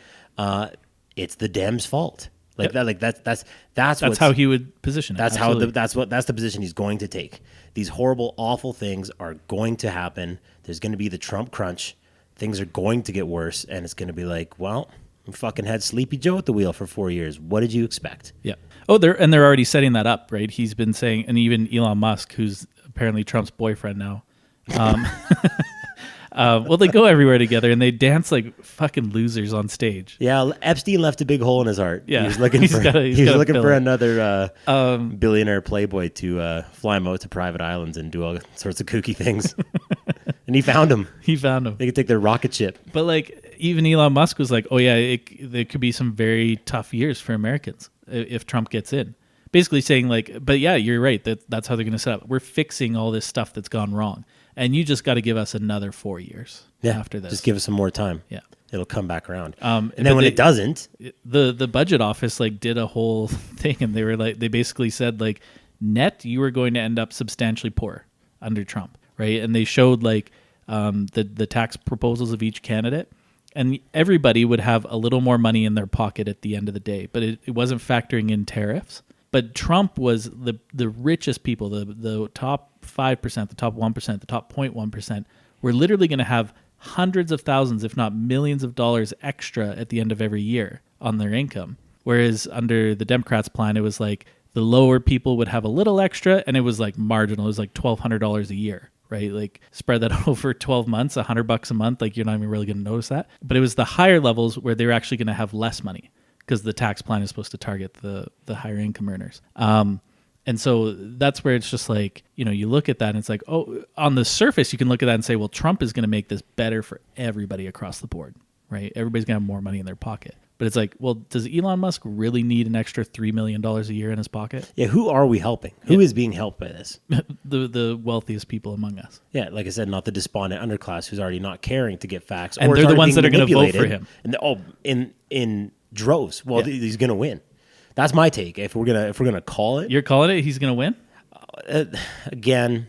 It's the Dems' fault. That's how he would position it. That's the position he's going to take. These horrible, awful things are going to happen. There's going to be the Trump crunch. Things are going to get worse, and it's going to be like, well, we fucking had Sleepy Joe at the wheel for 4 years. What did you expect? Yeah. Oh, they're already setting that up, right? He's been saying, and even Elon Musk, who's apparently Trump's boyfriend now. Well, they go everywhere together and they dance like fucking losers on stage. Yeah, Epstein left a big hole in his heart. Yeah, he's looking for another billionaire playboy to fly him out to private islands and do all sorts of kooky things. And he found him. They could take their rocket ship. But even Elon Musk was like, oh yeah, there could be some very tough years for Americans if Trump gets in. Basically saying but yeah, you're right. That's how they're going to set up. We're fixing all this stuff that's gone wrong. And you just got to give us another 4 years after this. Just give us some more time. Yeah. It'll come back around. And then when it doesn't. The budget office did a whole thing and they basically said net you were going to end up substantially poor under Trump, right? And they showed the tax proposals of each candidate. And everybody would have a little more money in their pocket at the end of the day. But it wasn't factoring in tariffs. But Trump was the richest people, the top 5%, the top 1%, the top 0.1%, were literally going to have hundreds of thousands, if not millions of dollars extra at the end of every year on their income. Whereas under the Democrats' plan, it was the lower people would have a little extra, and it was marginal. It was $1,200 a year, right? Spread that over 12 months, $100 a month. You're not even really going to notice that. But it was the higher levels where they were actually going to have less money, because the tax plan is supposed to target the higher income earners. And so that's where it's just you look at that and it's on the surface, you can look at that and say, well, Trump is going to make this better for everybody across the board, right? Everybody's going to have more money in their pocket. But it's well, does Elon Musk really need an extra $3 million a year in his pocket? Yeah, who are we helping? Who is being helped by this? the wealthiest people among us. Yeah, like I said, not the despondent underclass who's already not caring to get facts. And they're the ones that are going to vote for him. And in droves. Well, he's going to win. That's my take. If we're gonna call it, you're calling it. He's going to win. Again,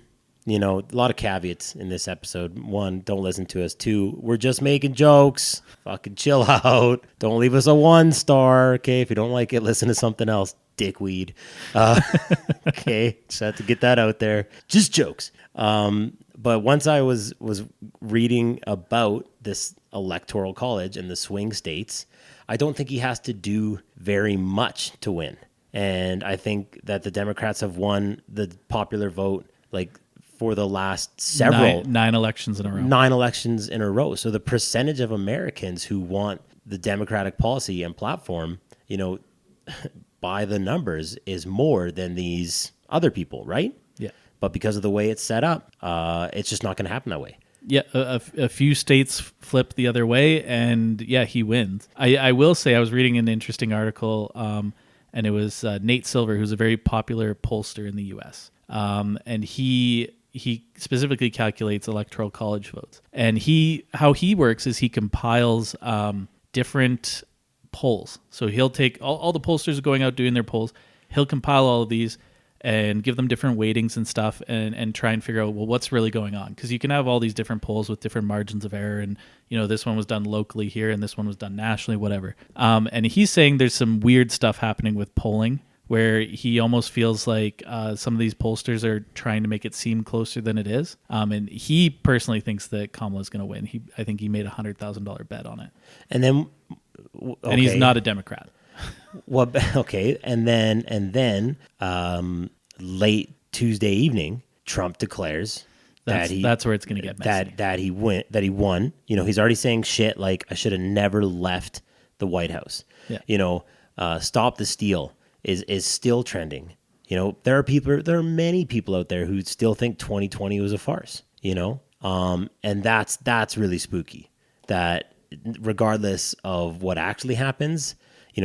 a lot of caveats in this episode. One, don't listen to us. Two, we're just making jokes. Fucking chill out. Don't leave us a 1 star. Okay, if you don't like it, listen to something else. Dickweed. Okay, just had to get that out there. Just jokes. But once I was reading about this electoral college and the swing states, I don't think he has to do very much to win. And I think that the Democrats have won the popular vote for the last several nine elections in a row. 9 elections in a row. So the percentage of Americans who want the Democratic policy and platform, by the numbers is more than these other people, right? Yeah. But because of the way it's set up, it's just not going to happen that way. Yeah, a few states flip the other way, and yeah, he wins. I will say I was reading an interesting article, and it was Nate Silver, who's a very popular pollster in the U.S., and he specifically calculates electoral college votes. And how he works is he compiles different polls. So he'll take all the pollsters going out doing their polls. He'll compile all of these and give them different weightings and stuff, and try and figure out, well, what's really going on? Because you can have all these different polls with different margins of error, and this one was done locally here and this one was done nationally, whatever. And he's saying there's some weird stuff happening with polling where he almost feels like some of these pollsters are trying to make it seem closer than it is. And he personally thinks that Kamala's going to win. I think he made $100,000 bet on it. And then, and he's not a Democrat. Well, okay, and then late Tuesday evening, Trump declares that's where it's going to get messy. That he won. He's already saying shit like, I should have never left the White House. Yeah. Stop the steal is still trending. There are many people out there who still think 2020 was a farce. And that's really spooky. That regardless of what actually happens,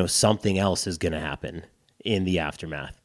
something else is going to happen in the aftermath.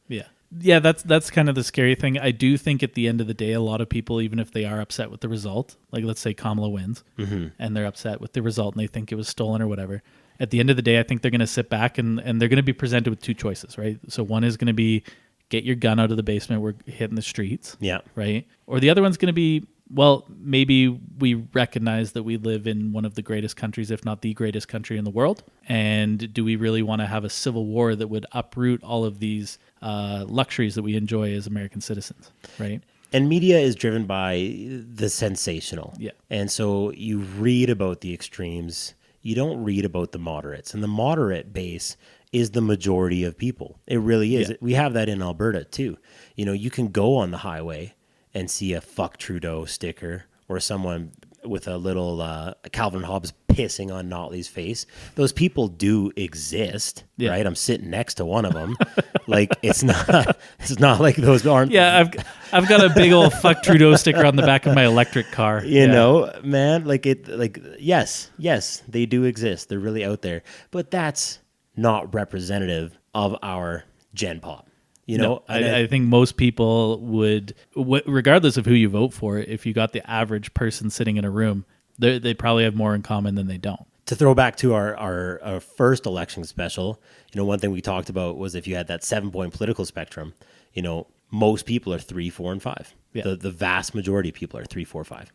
Yeah, that's kind of the scary thing. I do think at the end of the day, a lot of people, even if they are upset with the result, like let's say Kamala wins, and they're upset with the result and they think it was stolen or whatever, at the end of the day, I think they're going to sit back and they're going to be presented with two choices, right? So one is going to be, get your gun out of the basement, we're hitting the streets. Yeah. Right? Or the other one's going to be, well, maybe we recognize that we live in one of the greatest countries, if not the greatest country in the world. And do we really want to have a civil war that would uproot all of these luxuries that we enjoy as American citizens, right? And media is driven by the sensational. Yeah. And so you read about the extremes. You don't read about the moderates. And the moderate base is the majority of people. It really is. Yeah. We have that in Alberta too. You can go on the highway and see a "fuck Trudeau" sticker or someone with a little Calvin Hobbes pissing on Notley's face. Those people do exist, right? I'm sitting next to one of them. Like it's not like those aren't. Yeah, I've got a big old "fuck Trudeau" sticker on the back of my electric car. You know, man, yes, they do exist. They're really out there, but that's not representative of our Gen Pop. I think most people would, regardless of who you vote for, if you got the average person sitting in a room, they probably have more in common than they don't. To throw back to our first election special, one thing we talked about was if you had that 7-point political spectrum, most people are 3, 4, and 5. Yeah. The vast majority of people are 3, 4, 5.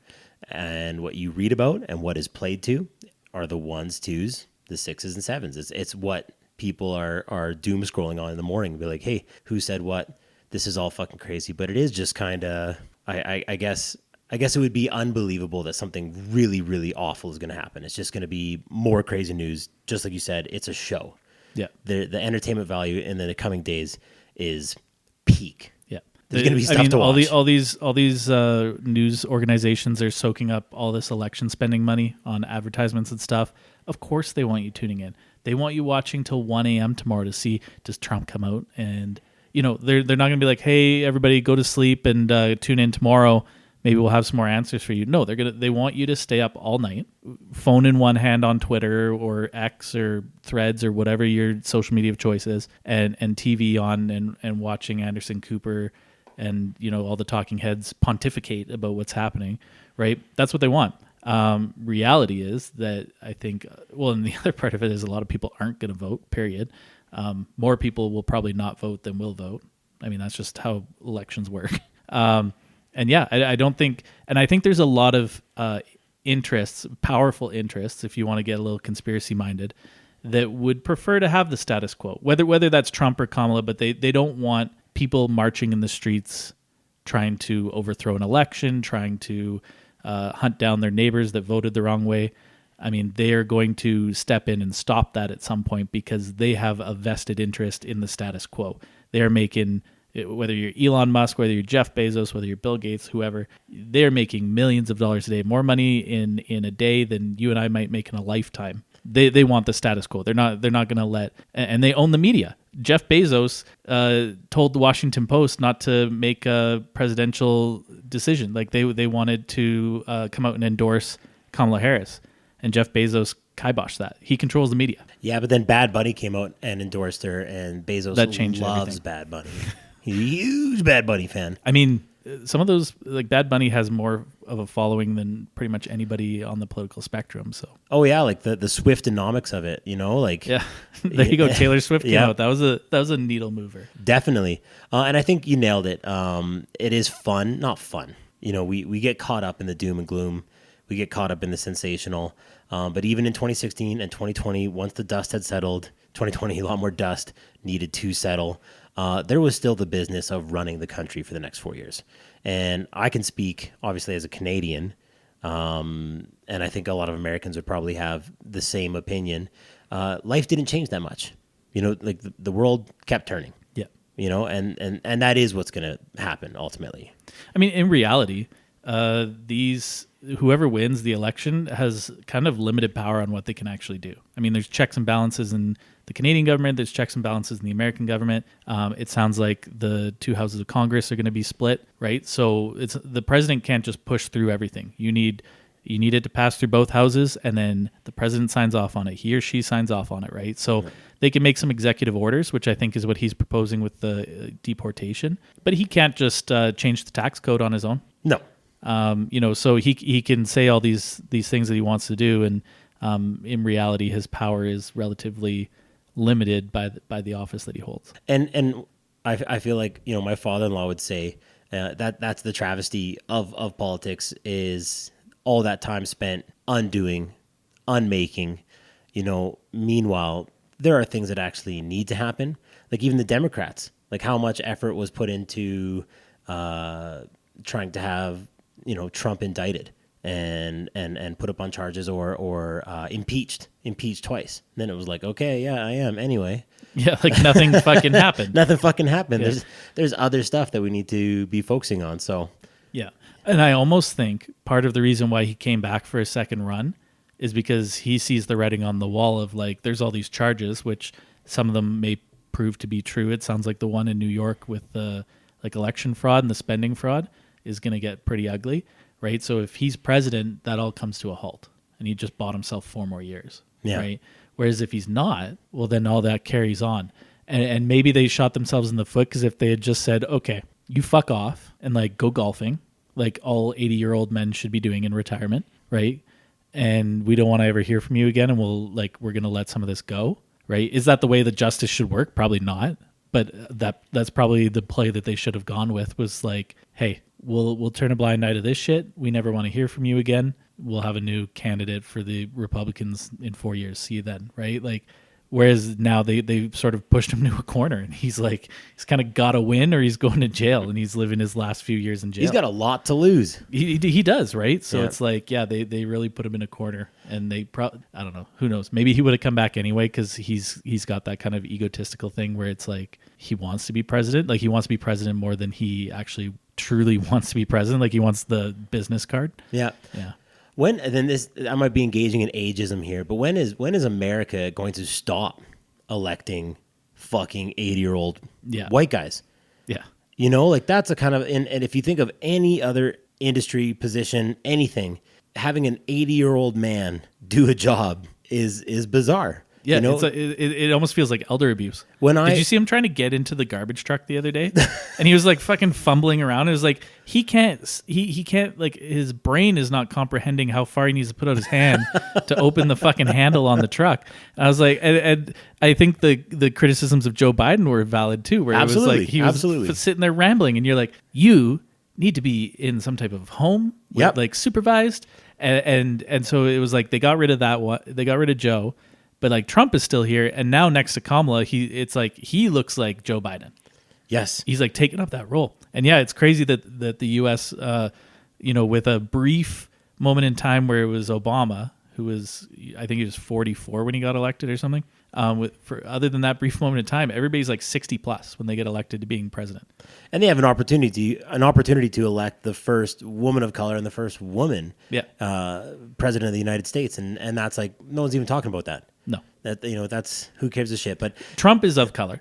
And what you read about and what is played to are the 1s, 2s, the 6s, and 7s. It's what people are doom scrolling on in the morning and be like, hey, who said what? This is all fucking crazy. But it is just kind of, I guess it would be unbelievable that something really, really awful is going to happen. It's just going to be more crazy news. Just like you said, it's a show. Yeah. The entertainment value in the coming days is peak. Yeah. There's going to be stuff to watch. All these news organizations are soaking up all this election spending money on advertisements and stuff. Of course they want you tuning in. They want you watching till 1 a.m. tomorrow to see, does Trump come out? And, they're not going to be like, hey, everybody go to sleep and tune in tomorrow. Maybe we'll have some more answers for you. No, they want you to stay up all night, phone in one hand on Twitter or X or Threads or whatever your social media of choice is, and TV on and watching Anderson Cooper and, all the talking heads pontificate about what's happening, right? That's what they want. Reality is that I think, and the other part of it is a lot of people aren't going to vote, period. More people will probably not vote than will vote. I mean, that's just how elections work. I don't think, and I think there's a lot of interests, powerful interests, if you want to get a little conspiracy minded, that would prefer to have the status quo, whether that's Trump or Kamala, but they don't want people marching in the streets trying to overthrow an election, trying to hunt down their neighbors that voted the wrong way. I mean, they are going to step in and stop that at some point because they have a vested interest in the status quo. They are making whether you're Elon Musk, whether you're Jeff Bezos, whether you're Bill Gates, whoever, they're making millions of dollars a day, more money in a day than you and I might make in a lifetime. They want the status quo. They're not going to let, and they own the media. Jeff Bezos told the Washington Post not to make a presidential decision. Like they wanted to come out and endorse Kamala Harris, and Jeff Bezos kiboshed that. He controls the media. Yeah, but then Bad Bunny came out and endorsed her, and Bezos That changed loves everything. Bad Bunny. He's a huge Bad Bunny fan. I mean, some of those, like Bad Bunny has more of a following than pretty much anybody on the political spectrum. So Oh yeah, like the Swiftonomics of it, like yeah, there you go. Taylor Swift came Yeah. out. That was a needle mover. definitely. And I think you nailed it. It is fun, not fun. We get caught up in the doom and gloom. We get caught up in the sensational. But even in 2016 and 2020, once the dust had settled, 2020, a lot more dust needed to settle. There was still the business of running the country for the next 4 years. And I can speak, obviously, as a Canadian, and I think a lot of Americans would probably have the same opinion. Life didn't change that much. Like the world kept turning. Yeah. And that is what's going to happen ultimately. I mean, in reality, whoever wins the election has kind of limited power on what they can actually do. I mean, there's checks and balances in the Canadian government. There's checks and balances in the American government. It sounds like the two houses of Congress are going to be split, right? So the president can't just push through everything. You need it to pass through both houses, and then the president signs off on it. He or she signs off on it, right? So they can make some executive orders, which I think is what he's proposing with the deportation. But he can't just change the tax code on his own. No. So he can say all these things that he wants to do, and in reality, his power is relatively limited by the office that he holds. And I feel like my father-in-law would say that's the travesty of politics, is all that time spent undoing, unmaking. Meanwhile, there are things that actually need to happen. Like even the Democrats, like how much effort was put into trying to have Trump indicted and put up on charges or impeached twice. And then it was like, okay, yeah, I am anyway. Yeah, like nothing fucking happened. Nothing fucking happened. Yeah. There's other stuff that we need to be focusing on. So Yeah. And I almost think part of the reason why he came back for a second run is because he sees the writing on the wall of like, there's all these charges, which some of them may prove to be true. It sounds like the one in New York with the like election fraud and the spending fraud is going to get pretty ugly, right? So if he's president, that all comes to a halt, and he just bought himself 4 more years, right? Whereas if he's not, well, then all that carries on. And maybe they shot themselves in the foot, because if they had just said, okay, you fuck off and like go golfing, like all 80-year-old men should be doing in retirement, right? And we don't want to ever hear from you again, and we're going to let some of this go, right? Is that the way that justice should work? Probably not. But that's probably the play that they should have gone with, was like, hey, we'll turn a blind eye to this shit. We never want to hear from you again. We'll have a new candidate for the Republicans in 4 years. See you then, right? Like, whereas now they sort of pushed him to a corner, and he's kind of got to win or he's going to jail, and he's living his last few years in jail. he's got a lot to lose. He does, right? So Yeah. it's like, yeah, they really put him in a corner, and I don't know, who knows? Maybe he would have come back anyway, because he's got that kind of egotistical thing where it's like he wants to be president, like he wants to be president more than he actually truly wants to be president, like he wants the business card. Yeah. Yeah. I might be engaging in ageism here, but when is America going to stop electing fucking 80-year-old white guys? Yeah. Like that's a kind of, and if you think of any other industry, position, anything, having an 80-year-old man do a job is bizarre. Yeah, it almost feels like elder abuse. Did you see him trying to get into the garbage truck the other day? And he was like fucking fumbling around. It was like he can't like, his brain is not comprehending how far he needs to put out his hand to open the fucking handle on the truck. And I was like, and I think the criticisms of Joe Biden were valid too, where Absolutely. it was like he was Absolutely. sitting there rambling, and you're like, you need to be in some type of home, Yep. like supervised, and so it was like they got rid of that one, they got rid of Joe. But like Trump is still here, and now next to Kamala, it's like he looks like Joe Biden. Yes. He's like taking up that role. And yeah, it's crazy that the U.S., with a brief moment in time where it was Obama, who was, I think he was 44 when he got elected or something, For other than that brief moment in time, everybody's like 60 plus when they get elected to being president. And they have an opportunity to elect the first woman of color and the first woman president of the United States, and that's like no one's even talking about that. No, that's who gives a shit. But Trump is of color,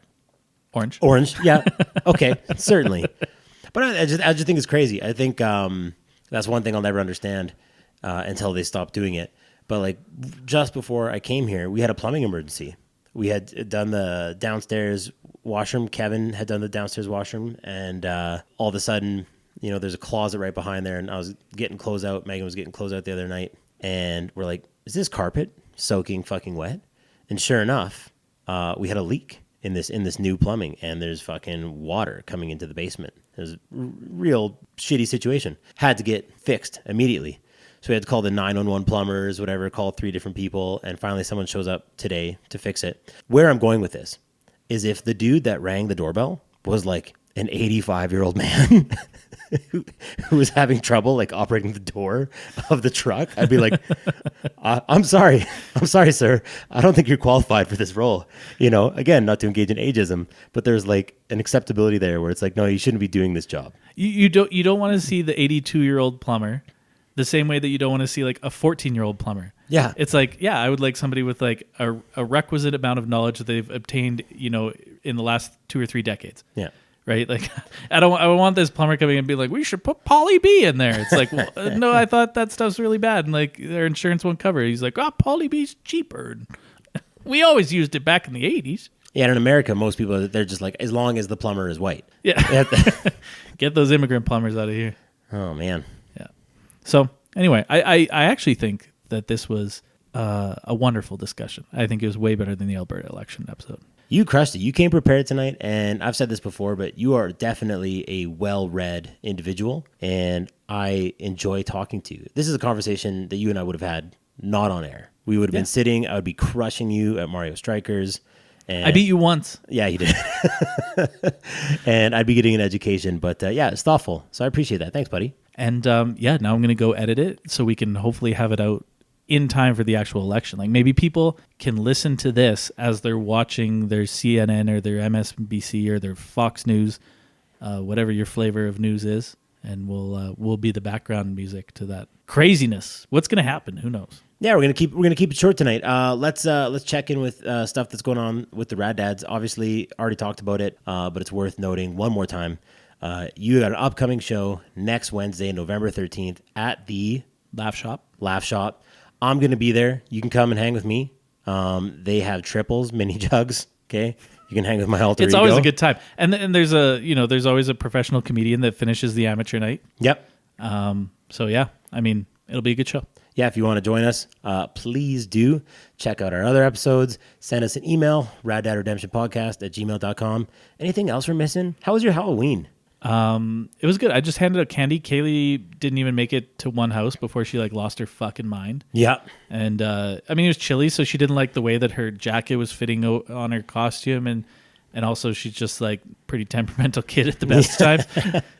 orange, yeah, okay, certainly. But I just think it's crazy. I think that's one thing I'll never understand until they stop doing it. But like just before I came here, we had a plumbing emergency. We had done the downstairs washroom. Kevin had done the downstairs washroom, and all of a sudden, there's a closet right behind there, and I was getting clothes out. Megan was getting clothes out the other night, and we're like, "Is this carpet soaking fucking wet?" And sure enough, we had a leak in this new plumbing, and there's fucking water coming into the basement. It was a real shitty situation. Had to get fixed immediately. So we had to call the 911 plumbers, whatever, call 3 different people, and finally someone shows up today to fix it. Where I'm going with this is if the dude that rang the doorbell was like an 85-year-old man who was having trouble like operating the door of the truck, I'd be like, I'm sorry, sir. I don't think you're qualified for this role. Again, not to engage in ageism, but there's like an acceptability there where it's like, no, you shouldn't be doing this job. You don't want to see the 82-year-old plumber the same way that you don't want to see like a 14-year-old plumber. Yeah. It's like, I would like somebody with like a requisite amount of knowledge that they've obtained, in the last 2 or 3 decades. Yeah. Right? Like, I want this plumber coming and be like, we should put Poly B in there. It's like, well, no, I thought that stuff's really bad. And like, their insurance won't cover it. He's like, Poly B's cheaper. We always used it back in the 80s. Yeah, and in America, most people, they're just like, as long as the plumber is white. Yeah. Get those immigrant plumbers out of here. Oh, man. Yeah. So anyway, I actually think that this was a wonderful discussion. I think it was way better than the Alberta election episode. You crushed it. You came prepared tonight, and I've said this before, but you are definitely a well-read individual, and I enjoy talking to you. This is a conversation that you and I would have had not on air. We would have been sitting. I would be crushing you at Mario Strikers. And I beat you once. Yeah, you did. And I'd be getting an education, but it's thoughtful. So I appreciate that. Thanks, buddy. And now I'm going to go edit it so we can hopefully have it out in time for the actual election. Like maybe people can listen to this as they're watching their CNN or their MSNBC or their Fox News, whatever your flavor of news is, and we'll be the background music to that craziness. What's going to happen? Who knows? Yeah, we're gonna keep it short tonight. Let's check in with stuff that's going on with the Rad Dads. Obviously, already talked about it, but it's worth noting one more time. You got an upcoming show next Wednesday, November 13th at the Laugh Shop. I'm going to be there. You can come and hang with me. They have triples, mini jugs. Okay. You can hang with my alter ego. It's always a good time. And there's there's always a professional comedian that finishes the amateur night. Yep. So yeah, I mean, it'll be a good show. Yeah. If you want to join us, please do check out our other episodes. Send us an email, raddadredemptionpodcast@gmail.com. Anything else we're missing? How was your Halloween? It was good. I just handed out candy. Kaylee didn't even make it to one house before she like lost her fucking mind. Yeah. And it was chilly, so she didn't like the way that her jacket was fitting on her costume, and also she's just like pretty temperamental kid at the best times.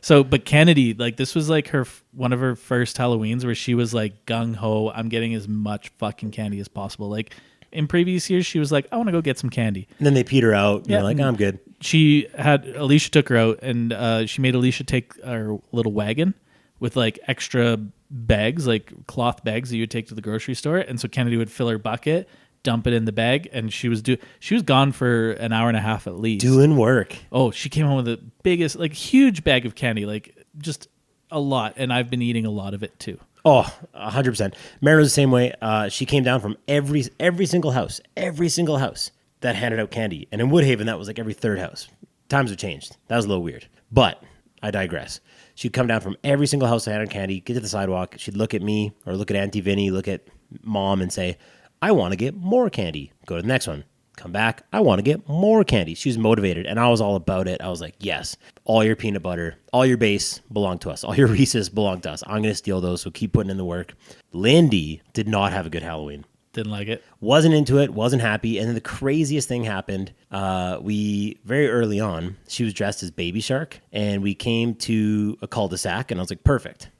So, but Kennedy, like this was like one of her first Halloweens where she was like gung ho. I'm getting as much fucking candy as possible. Like in previous years, she was like, I want to go get some candy. And then they peed her out. And they're like, I'm good. Alicia took her out, and she made Alicia take our little wagon with like extra bags, like cloth bags that you would take to the grocery store. And so Kennedy would fill her bucket, dump it in the bag, and she was gone for an hour and a half at least. Doing work. Oh, she came home with the biggest, like huge bag of candy, like just a lot. And I've been eating a lot of it too. Oh, 100%. Mary was the same way. She came down from every single house that handed out candy. And in Woodhaven, that was like every third house. Times have changed. That was a little weird. But I digress. She'd come down from every single house that had candy, get to the sidewalk. She'd look at me or look at Auntie Vinny, look at Mom and say, I want to get more candy. Go to the next one. Come back. I want to get more candy. She was motivated, and I was all about it. I was like, yes, all your peanut butter, all your base belong to us. All your Reese's belong to us. I'm going to steal those, so keep putting in the work. Lindy did not have a good Halloween. Didn't like it. Wasn't into it. Wasn't happy. And then the craziest thing happened. We, very early on, she was dressed as Baby Shark, and we came to a cul-de-sac, and I was like, perfect.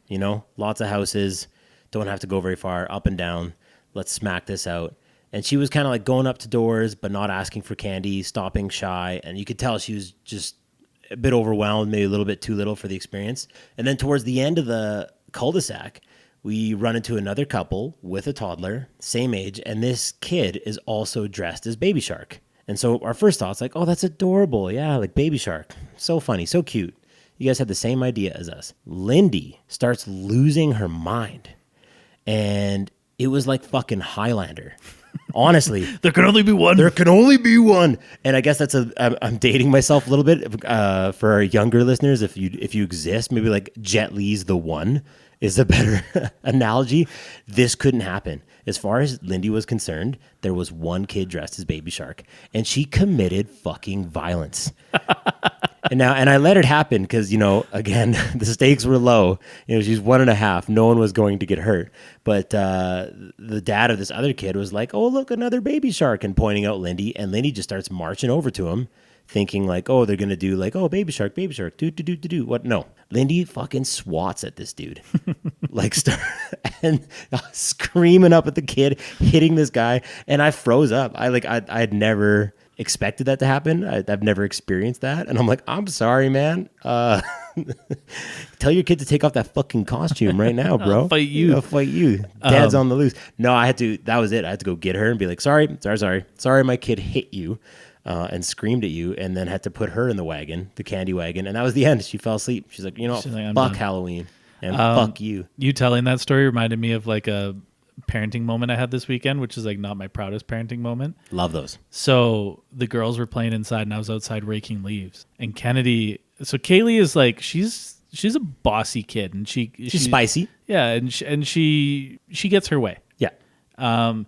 Lots of houses. Don't have to go very far, up and down. Let's smack this out. And she was kind of like going up to doors, but not asking for candy, stopping shy. And you could tell she was just a bit overwhelmed, maybe a little bit too little for the experience. And then towards the end of the cul-de-sac, we run into another couple with a toddler, same age. And this kid is also dressed as Baby Shark. And so our first thought's like, oh, that's adorable. Yeah, like Baby Shark. So funny, so cute. You guys had the same idea as us. Lindy starts losing her mind. And it was like fucking Highlander. Honestly. There can only be one. There can only be one. And I guess I'm dating myself a little bit. For our younger listeners, if you exist, maybe like Jet Li's The One is a better analogy. This couldn't happen. As far as Lindy was concerned, there was one kid dressed as Baby Shark, and she committed fucking violence. And I let it happen because, again, the stakes were low. She's 1.5. No one was going to get hurt. But the dad of this other kid was like, oh, look, another Baby Shark, and pointing out Lindy. And Lindy just starts marching over to him, thinking like, oh, they're going to do like, oh, Baby Shark, do. What? No. Lindy fucking swats at this dude. And screaming up at the kid, hitting this guy. And I froze up. I'd never expected that to happen. I've never experienced that. And I'm like, I'm sorry, man. Tell your kid to take off that fucking costume right now, bro. I'll fight you. I'll fight you. Dad's on the loose. No, that was it. I had to go get her and be like, sorry, my kid hit you. And screamed at you, and then had to put her in the wagon, the candy wagon, and that was the end. She fell asleep. She's like, fuck done. Halloween, and fuck you. You telling that story reminded me of like a parenting moment I had this weekend, which is like not my proudest parenting moment. Love those. So the girls were playing inside, and I was outside raking leaves. And Kennedy, so Kaylee is like, she's a bossy kid, and she's spicy. Yeah, and she gets her way. Yeah. And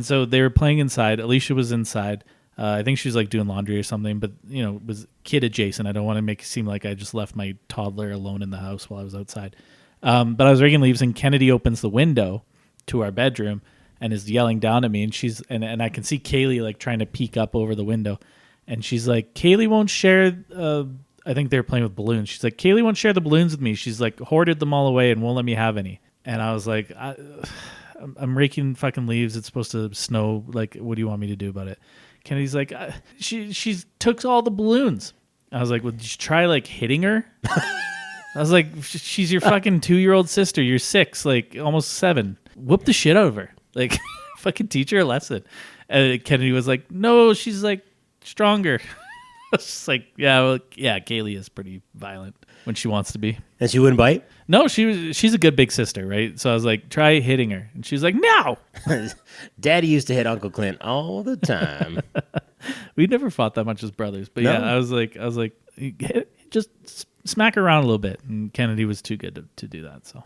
so they were playing inside. Alicia was inside. I think she was like doing laundry or something, but it was kid adjacent. I don't want to make it seem like I just left my toddler alone in the house while I was outside. But I was raking leaves, and Kennedy opens the window to our bedroom and is yelling down at me, and she's and I can see Kaylee like trying to peek up over the window, and she's like, Kaylee won't share. I think they were playing with balloons. She's like, Kaylee won't share the balloons with me. She's like hoarded them all away and won't let me have any. And I was like, I'm raking fucking leaves. It's supposed to snow. Like, what do you want me to do about it? Kennedy's like, she took all the balloons. I was like, well, did you try like hitting her? I was like, she's your fucking 2-year-old sister. You're 6, like almost 7. Whoop the shit out of her. Like, fucking teach her a lesson. And Kennedy was like, no, she's like stronger. I was just like, yeah, Kaylee is pretty violent when she wants to be. And she wouldn't bite? No, she's a good big sister, right? So I was like, try hitting her. And she was like, no. Daddy used to hit Uncle Clint all the time. We never fought that much as brothers. But no. Yeah, I was like, just smack her around a little bit. And Kennedy was too good to do that. So,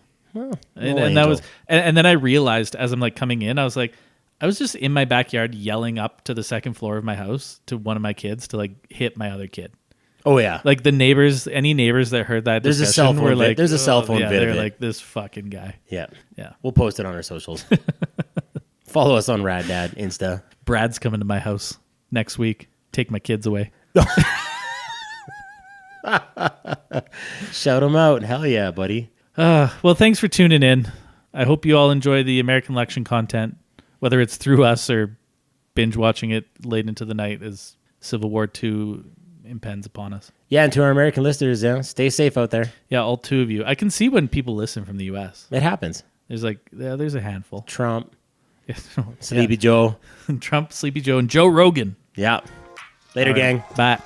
and that was, and then I realized as I'm like coming in, I was like, I was just in my backyard yelling up to the second floor of my house to one of my kids to like hit my other kid. Oh yeah, like the neighbors, any neighbors that heard that there's a cell phone. Like, there's a cell phone. They're like, this fucking guy. Yeah. Yeah. We'll post it on our socials. Follow us on Rad Dad Insta. Brad's coming to my house next week. Take my kids away. Shout them out. Hell yeah, buddy. Well, thanks for tuning in. I hope you all enjoy the American election content, whether it's through us or binge watching it late into the night as Civil War II impends upon us. Yeah, and to our American listeners, stay safe out there. Yeah, all 2 of you. I can see when people listen from the U.S. It happens. There's a handful. Trump, Sleepy Joe. Trump, Sleepy Joe, and Joe Rogan. Yeah. Later, gang. Bye.